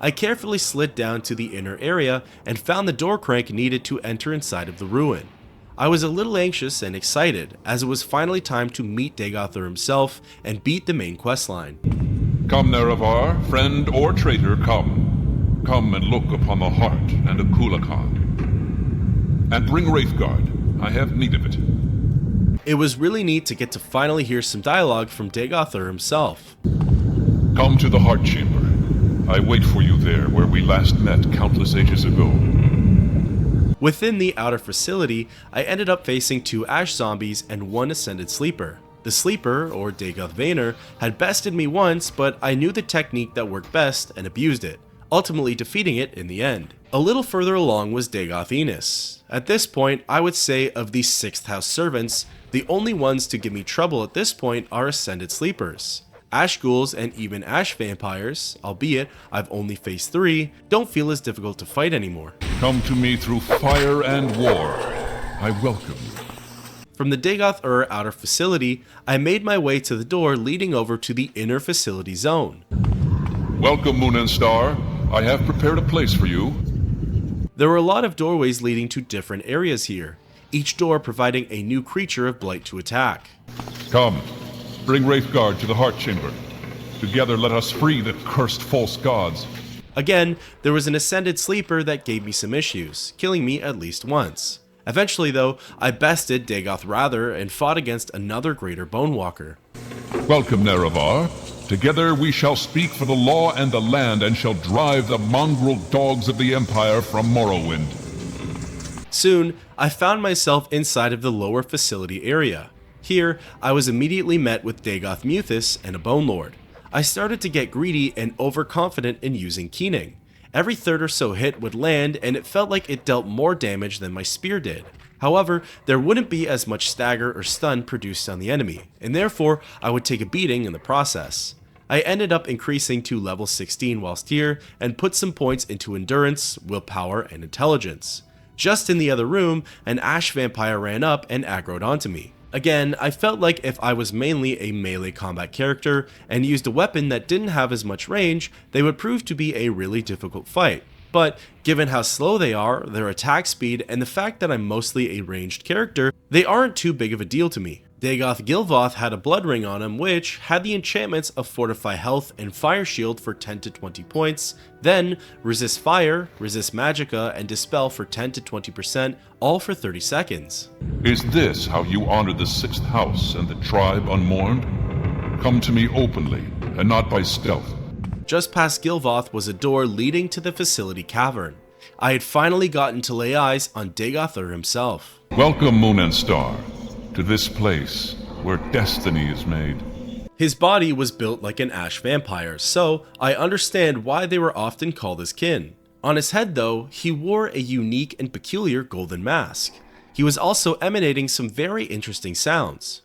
S1: I carefully slid down to the inner area and found the door crank needed to enter inside of the ruin. I was a little anxious and excited, as it was finally time to meet Dagoth Ur himself and beat the main questline.
S2: Come, Nerevar, friend or traitor, come. Come and look upon the heart and Akulakan. And bring Wraithguard, I have need of it.
S1: It was really neat to get to finally hear some dialogue from Dagoth Ur himself.
S2: Come to the Heart Chamber. I wait for you there, where we last met countless ages ago.
S1: Within the outer facility, I ended up facing 2 ash zombies and 1 ascended sleeper. The sleeper, or Dagoth Vaynor, had bested me once, but I knew the technique that worked best and abused it, ultimately defeating it in the end. A little further along was Dagoth Enos. At this point, I would say of the 6th house servants, the only ones to give me trouble at this point are ascended sleepers. Ash ghouls and even ash vampires, albeit I've only faced 3, don't feel as difficult to fight anymore.
S2: Come to me through fire and war. I welcome you.
S1: From the Dagoth Ur outer facility, I made my way to the door leading over to the inner facility zone.
S2: Welcome, Moon and Star. I have prepared a place for you.
S1: There were a lot of doorways leading to different areas here, each door providing a new creature of blight to attack.
S2: Come, bring Wraithguard to the Heart Chamber. Together let us free the cursed false gods.
S1: Again, there was an ascended sleeper that gave me some issues, killing me at least once. Eventually though, I bested Dagoth Rather and fought against another greater Bonewalker.
S2: Welcome, Nerevar. Together we shall speak for the law and the land and shall drive the mongrel dogs of the Empire from Morrowind.
S1: Soon, I found myself inside of the lower facility area. Here, I was immediately met with Dagoth Muthis and a Bone Lord. I started to get greedy and overconfident in using keening. Every third or so hit would land and it felt like it dealt more damage than my spear did. However, there wouldn't be as much stagger or stun produced on the enemy, and therefore I would take a beating in the process. I ended up increasing to level 16 whilst here and put some points into endurance, willpower, and intelligence. Just in the other room, an ash vampire ran up and aggroed onto me. Again, I felt like if I was mainly a melee combat character and used a weapon that didn't have as much range, they would prove to be a really difficult fight. But given how slow they are, their attack speed, and the fact that I'm mostly a ranged character, they aren't too big of a deal to me. Dagoth Gilvoth had a blood ring on him which had the enchantments of Fortify Health and Fire Shield for 10 to 20 points, then Resist Fire, Resist Magicka, and Dispel for 10 to 20%, all for 30 seconds.
S2: Is this how you honor the 6th house and the tribe unmourned? Come to me openly, and not by stealth.
S1: Just past Gilvoth was a door leading to the facility cavern. I had finally gotten to lay eyes on Dagoth Ur himself.
S2: Welcome, Moon and Star, to this place where destiny is made.
S1: His body was built like an ash vampire, so I understand why they were often called his kin. On his head though, he wore a unique and peculiar golden mask. He was also emanating some very interesting sounds.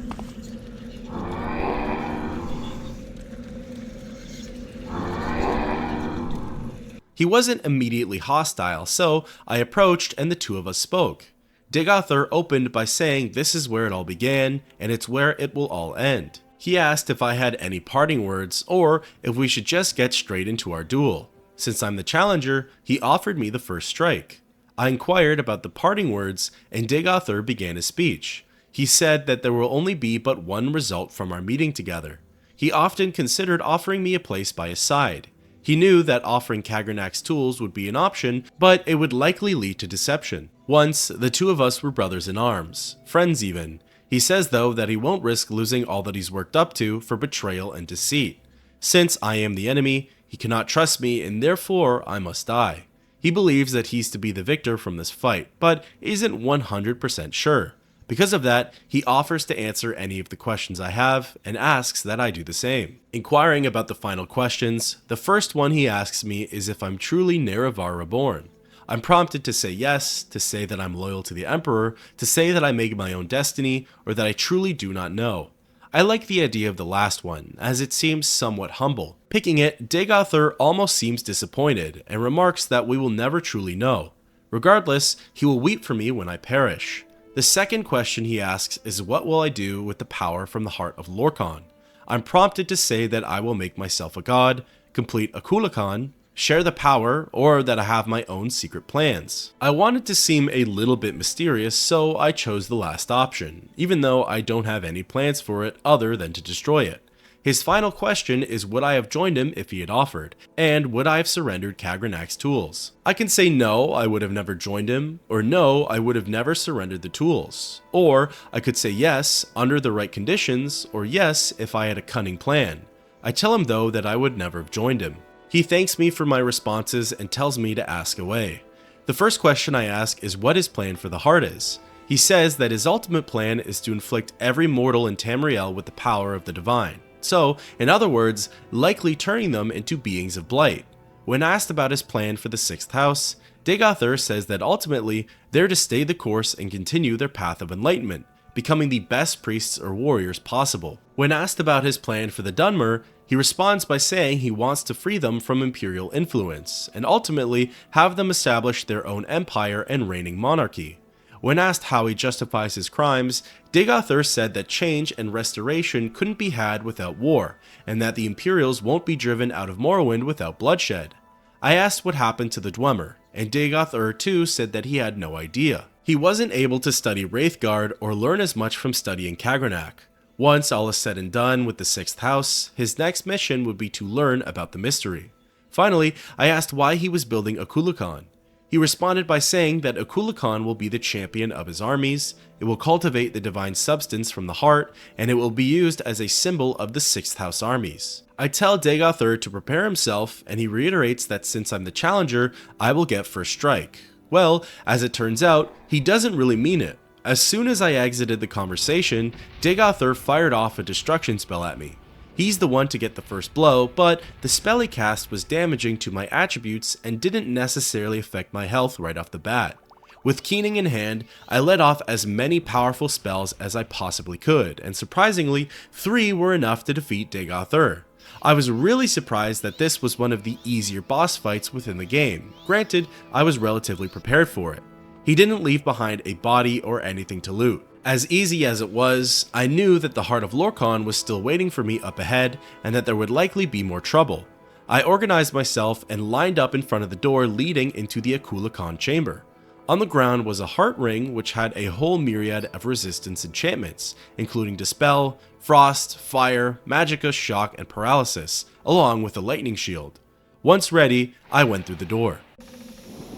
S1: He wasn't immediately hostile, so I approached and the two of us spoke. Dagoth Ur opened by saying this is where it all began, and it's where it will all end. He asked if I had any parting words, or if we should just get straight into our duel. Since I'm the challenger, he offered me the first strike. I inquired about the parting words, and Dagoth Ur began his speech. He said that there will only be but one result from our meeting together. He often considered offering me a place by his side. He knew that offering Kagrenac's tools would be an option, but it would likely lead to deception. Once, the two of us were brothers in arms, friends even. He says though that he won't risk losing all that he's worked up to for betrayal and deceit. Since I am the enemy, he cannot trust me and therefore I must die. He believes that he's to be the victor from this fight, but isn't 100% sure. Because of that, he offers to answer any of the questions I have and asks that I do the same. Inquiring about the final questions, the first one he asks me is if I'm truly Nerevar reborn. I'm prompted to say yes, to say that I'm loyal to the Emperor, to say that I make my own destiny, or that I truly do not know. I like the idea of the last one, as it seems somewhat humble. Picking it, Dagoth Ur almost seems disappointed, and remarks that we will never truly know. Regardless, he will weep for me when I perish. The second question he asks is what will I do with the power from the heart of Lorkhan? I'm prompted to say that I will make myself a god, complete Akulakan, share the power, or that I have my own secret plans. I wanted to seem a little bit mysterious, so I chose the last option, even though I don't have any plans for it other than to destroy it. His final question is would I have joined him if he had offered, and would I have surrendered Kagrenac's tools? I can say no, I would have never joined him, or no, I would have never surrendered the tools. Or I could say yes, under the right conditions, or yes, if I had a cunning plan. I tell him though that I would never have joined him. He thanks me for my responses and tells me to ask away. The first question I ask is what his plan for the heart is. He says that his ultimate plan is to inflict every mortal in Tamriel with the power of the divine. So, in other words, likely turning them into beings of blight. When asked about his plan for the 6th house, Dagoth Ur says that ultimately they're to stay the course and continue their path of enlightenment, becoming the best priests or warriors possible. When asked about his plan for the Dunmer, he responds by saying he wants to free them from imperial influence, and ultimately have them establish their own empire and reigning monarchy. When asked how he justifies his crimes, Dagoth Ur said that change and restoration couldn't be had without war, and that the Imperials won't be driven out of Morrowind without bloodshed. I asked what happened to the Dwemer, and Dagoth Ur too said that he had no idea. He wasn't able to study Wraithguard or learn as much from studying Kagrenac. Once all is said and done with the 6th house, his next mission would be to learn about the mystery. Finally, I asked why he was building a Kulukan. He responded by saying that Kulukan will be the champion of his armies, it will cultivate the divine substance from the heart, and it will be used as a symbol of the 6th house armies. I tell Dagoth Ur to prepare himself, and he reiterates that since I'm the challenger, I will get first strike. Well, as it turns out, he doesn't really mean it. As soon as I exited the conversation, Dagoth Ur fired off a destruction spell at me. He's the one to get the first blow, but the spell he cast was damaging to my attributes and didn't necessarily affect my health right off the bat. With Keening in hand, I let off as many powerful spells as I possibly could, and surprisingly, 3 were enough to defeat Dagoth Ur. I was really surprised that this was one of the easier boss fights within the game. Granted, I was relatively prepared for it. He didn't leave behind a body or anything to loot. As easy as it was, I knew that the Heart of Lorkhan was still waiting for me up ahead and that there would likely be more trouble. I organized myself and lined up in front of the door leading into the Kulukan chamber. On the ground was a heart ring which had a whole myriad of resistance enchantments, including Dispel, Frost, Fire, Magicka, Shock, and Paralysis, along with a lightning shield. Once ready, I went through the door.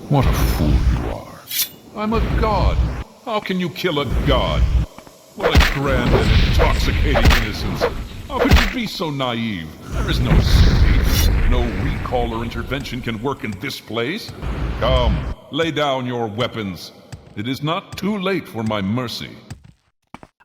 S2: What a fool you are. I'm a god. How can you kill a god? What a grand and intoxicating innocence. How could you be so naive? There is no escape. No recall or intervention can work in this place. Come, lay down your weapons. It is not too late for my mercy.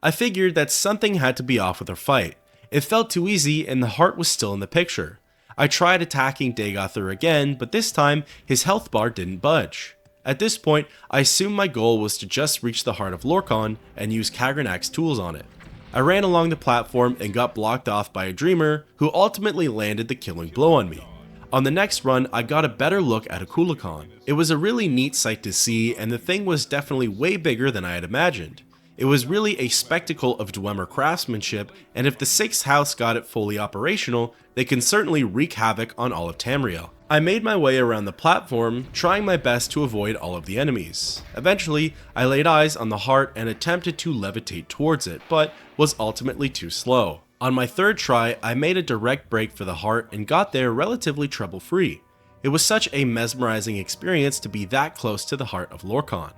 S1: I figured that something had to be off with our fight. It felt too easy and the heart was still in the picture. I tried attacking Dagoth Ur again, but this time his health bar didn't budge. At this point, I assumed my goal was to just reach the Heart of Lorkhan and use Kagrenac's tools on it. I ran along the platform and got blocked off by a Dreamer who ultimately landed the killing blow on me. On the next run, I got a better look at a Kulukan. It was a really neat sight to see, and the thing was definitely way bigger than I had imagined. It was really a spectacle of Dwemer craftsmanship, and if the 6th house got it fully operational, they can certainly wreak havoc on all of Tamriel. I made my way around the platform, trying my best to avoid all of the enemies. Eventually, I laid eyes on the heart and attempted to levitate towards it, but was ultimately too slow. On my 3rd try, I made a direct break for the heart and got there relatively trouble-free. It was such a mesmerizing experience to be that close to the Heart of Lorkhan.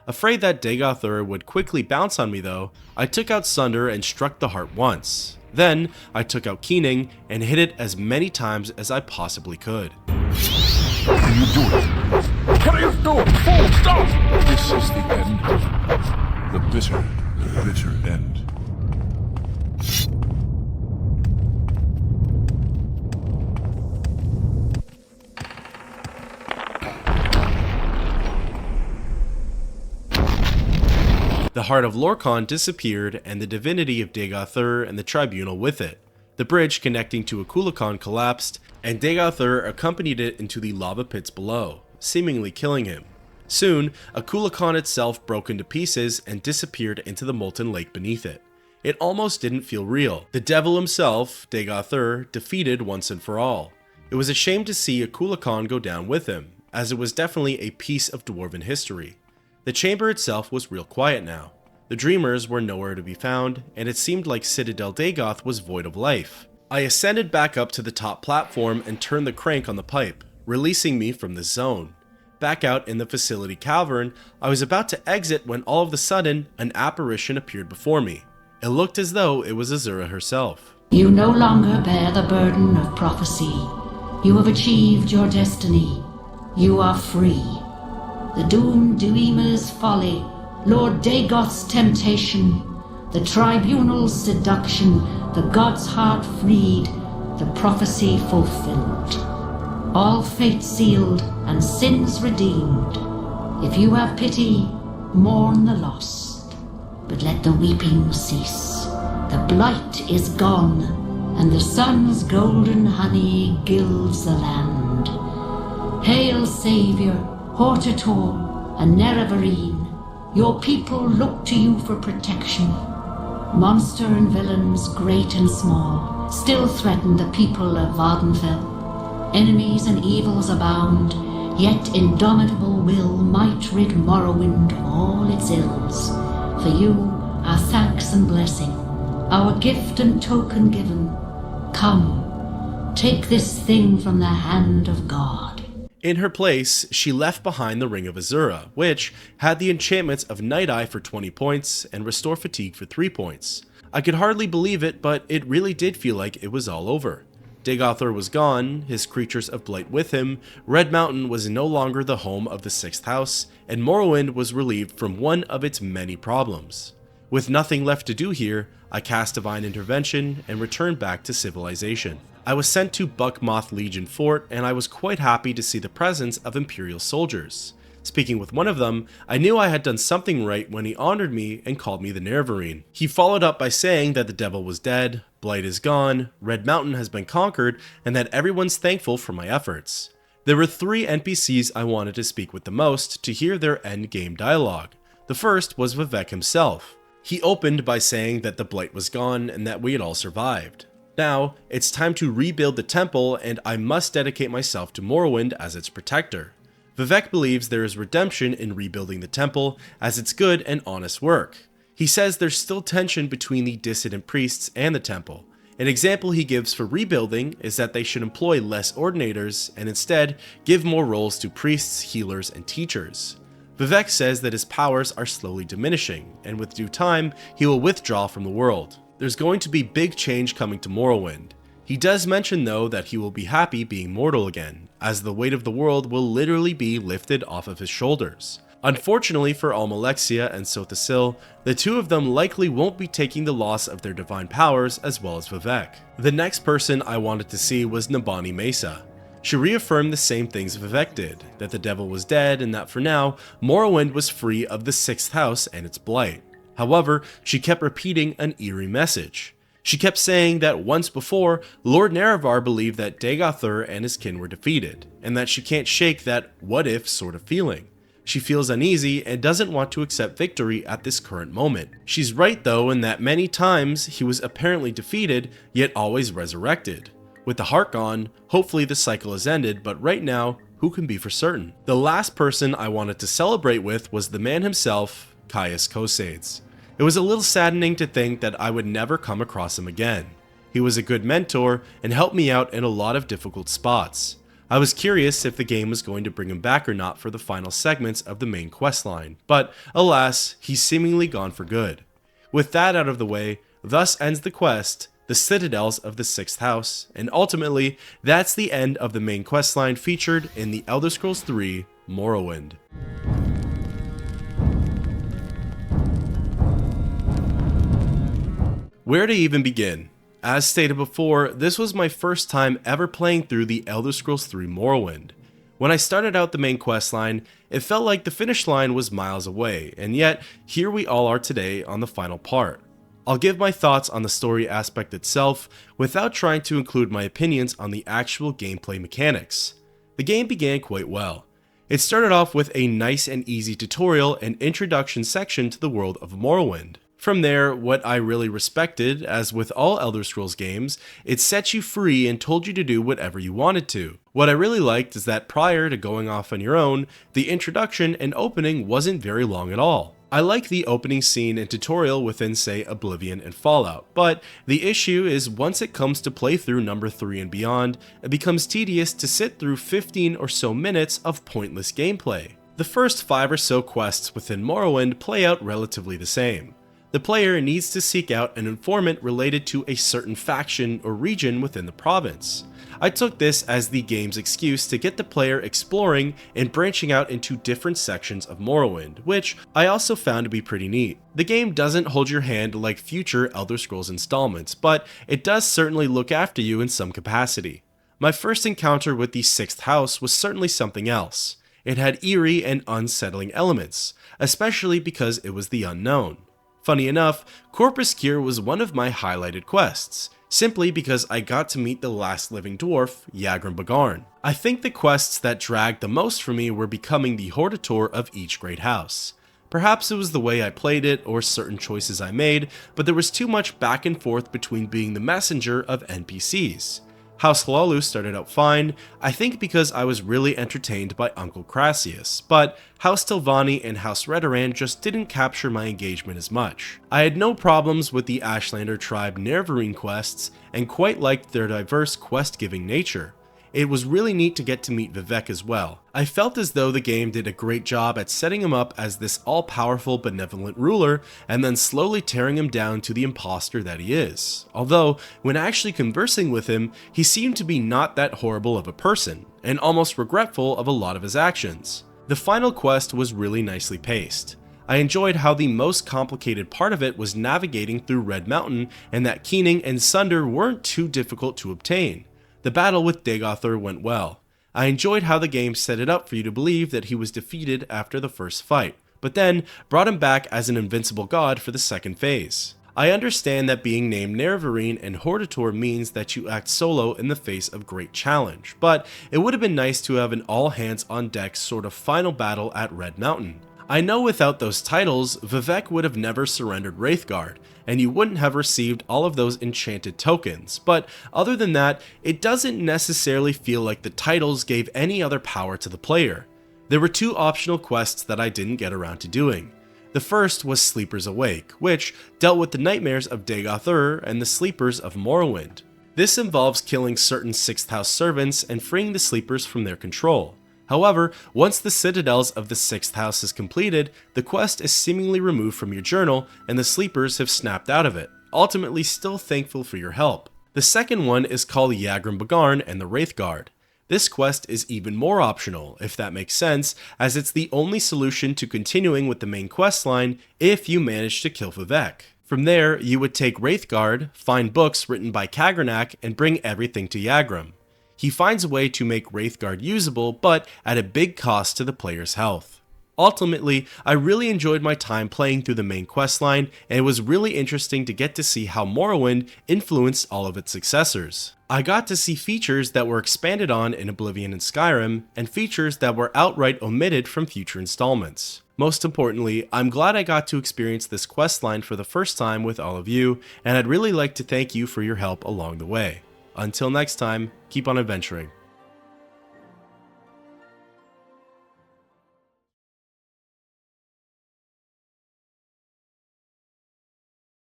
S1: Afraid that Dagoth Ur would quickly bounce on me though, I took out Sunder and struck the heart once. Then, I took out Keening and hit it as many times as I possibly could.
S2: What are you doing? What are you doing? Fool, stop! This is the end. The bitter, bitter end.
S1: The Heart of Lorkhan disappeared and the divinity of Dagoth Ur and the tribunal with it. The bridge connecting to a Kulukan collapsed, and Dagoth Ur accompanied it into the lava pits below, seemingly killing him. Soon, a Kulukan itself broke into pieces and disappeared into the molten lake beneath it. It almost didn't feel real. The devil himself, Dagoth Ur, defeated once and for all. It was a shame to see Akulakan go down with him, as it was definitely a piece of dwarven history. The chamber itself was real quiet now. The dreamers were nowhere to be found, and it seemed like Citadel Dagoth was void of life. I ascended back up to the top platform and turned the crank on the pipe, releasing me from the zone. Back out in the facility cavern, I was about to exit when all of a sudden, an apparition appeared before me. It looked as though it was Azura herself.
S3: You no longer bear the burden of prophecy. You have achieved your destiny. You are free. The doom Duima's folly, Lord Dagoth's temptation, the tribunal's seduction, the god's heart freed, the prophecy fulfilled. All fate sealed and sins redeemed. If you have pity, mourn the lost, but let the weeping cease. The blight is gone, and the sun's golden honey gilds the land. Hail, Saviour, Hortator, and Nerevarine. Your people look to you for protection. Monster and villains, great and small, still threaten the people of Vardenfell. Enemies and evils abound, yet indomitable will might rid Morrowind of all its ills. For you, our thanks and blessing, our gift and token given. Come, take this thing from the hand of God.
S1: In her place, she left behind the Ring of Azura, which had the enchantments of Night Eye for 20 points and Restore Fatigue for 3 points. I could hardly believe it, but it really did feel like it was all over. Dagoth Ur was gone, his creatures of blight with him, Red Mountain was no longer the home of the 6th house, and Morrowind was relieved from one of its many problems. With nothing left to do here, I cast Divine Intervention and returned back to civilization. I was sent to Buckmoth Legion Fort, and I was quite happy to see the presence of Imperial soldiers. Speaking with one of them, I knew I had done something right when he honored me and called me the Nerevarine. He followed up by saying that the devil was dead, Blight is gone, Red Mountain has been conquered, and that everyone's thankful for my efforts. There were 3 NPCs I wanted to speak with the most to hear their endgame dialogue. The first was Vivec himself. He opened by saying that the Blight was gone and that we had all survived. Now, it's time to rebuild the temple, and I must dedicate myself to Morrowind as its protector. Vivec believes there is redemption in rebuilding the temple, as it's good and honest work. He says there's still tension between the dissident priests and the temple. An example he gives for rebuilding is that they should employ less ordinators and instead give more roles to priests, healers, and teachers. Vivec says that his powers are slowly diminishing, and with due time, he will withdraw from the world. There's going to be big change coming to Morrowind. He does mention though that he will be happy being mortal again, as the weight of the world will literally be lifted off of his shoulders. Unfortunately for Almalexia and Sothasil, the two of them likely won't be taking the loss of their divine powers as well as Vivec. The next person I wanted to see was Nabani Mesa. She reaffirmed the same things Vivec did, that the devil was dead and that for now, Morrowind was free of the 6th house and its blight. However, she kept repeating an eerie message. She kept saying that once before, Lord Nerevar believed that Dagoth Ur and his kin were defeated, and that she can't shake that what-if sort of feeling. She feels uneasy and doesn't want to accept victory at this current moment. She's right though in that many times he was apparently defeated, yet always resurrected. With the heart gone, hopefully the cycle has ended, but right now, who can be for certain? The last person I wanted to celebrate with was the man himself, Caius Kosades. It was a little saddening to think that I would never come across him again. He was a good mentor and helped me out in a lot of difficult spots. I was curious if the game was going to bring him back or not for the final segments of the main questline, but alas, he's seemingly gone for good. With that out of the way, thus ends the quest, the Citadels of the 6th House, and ultimately, that's the end of the main questline featured in the Elder Scrolls III Morrowind. Where to even begin? As stated before, this was my first time ever playing through the Elder Scrolls III Morrowind. When I started out the main questline, it felt like the finish line was miles away, and yet here we all are today on the final part. I'll give my thoughts on the story aspect itself without trying to include my opinions on the actual gameplay mechanics. The game began quite well. It started off with a nice and easy tutorial and introduction section to the world of Morrowind. From there, what I really respected, as with all Elder Scrolls games, it set you free and told you to do whatever you wanted to. What I really liked is that prior to going off on your own, the introduction and opening wasn't very long at all. I like the opening scene and tutorial within, say, Oblivion and Fallout, but the issue is once it comes to playthrough number 3 and beyond, it becomes tedious to sit through 15 or so minutes of pointless gameplay. The first 5 or so quests within Morrowind play out relatively the same. The player needs to seek out an informant related to a certain faction or region within the province. I took this as the game's excuse to get the player exploring and branching out into different sections of Morrowind, which I also found to be pretty neat. The game doesn't hold your hand like future Elder Scrolls installments, but it does certainly look after you in some capacity. My first encounter with the 6th house was certainly something else. It had eerie and unsettling elements, especially because it was the unknown. Funny enough, Corpus Cure was one of my highlighted quests, simply because I got to meet the last living dwarf, Yagrum Bagarn. I think the quests that dragged the most for me were becoming the Hortator of each great house. Perhaps it was the way I played it or certain choices I made, but there was too much back and forth between being the messenger of NPCs. House Hlaalu started out fine, I think because I was really entertained by Uncle Crassius, but House Tilvani and House Redoran just didn't capture my engagement as much. I had no problems with the Ashlander tribe Nerevarine quests and quite liked their diverse quest-giving nature. It was really neat to get to meet Vivec as well. I felt as though the game did a great job at setting him up as this all-powerful benevolent ruler and then slowly tearing him down to the imposter that he is. Although, when actually conversing with him, he seemed to be not that horrible of a person, and almost regretful of a lot of his actions. The final quest was really nicely paced. I enjoyed how the most complicated part of it was navigating through Red Mountain and that Keening and Sunder weren't too difficult to obtain. The battle with Dagoth Ur went well. I enjoyed how the game set it up for you to believe that he was defeated after the first fight, but then brought him back as an invincible god for the second phase. I understand that being named Nerevarine and Hortator means that you act solo in the face of great challenge, but it would have been nice to have an all-hands-on-deck sort of final battle at Red Mountain. I know without those titles, Vivec would have never surrendered Wraithguard, and you wouldn't have received all of those enchanted tokens, but other than that, it doesn't necessarily feel like the titles gave any other power to the player. There were 2 optional quests that I didn't get around to doing. The first was Sleepers Awake, which dealt with the nightmares of Dagoth Ur and the sleepers of Morrowind. This involves killing certain 6th house servants and freeing the sleepers from their control. However, once the citadels of the 6th house is completed, the quest is seemingly removed from your journal and the sleepers have snapped out of it, ultimately still thankful for your help. The second one is called Yagrum Bagarn and the Wraithguard. This quest is even more optional, if that makes sense, as it's the only solution to continuing with the main questline if you manage to kill Vivec. From there, you would take Wraithguard, find books written by Kagrenac, and bring everything to Yagrum. He finds a way to make Wraithguard usable, but at a big cost to the player's health. Ultimately, I really enjoyed my time playing through the main questline, and it was really interesting to get to see how Morrowind influenced all of its successors. I got to see features that were expanded on in Oblivion and Skyrim, and features that were outright omitted from future installments. Most importantly, I'm glad I got to experience this questline for the first time with all of you, and I'd really like to thank you for your help along the way. Until next time, keep on adventuring.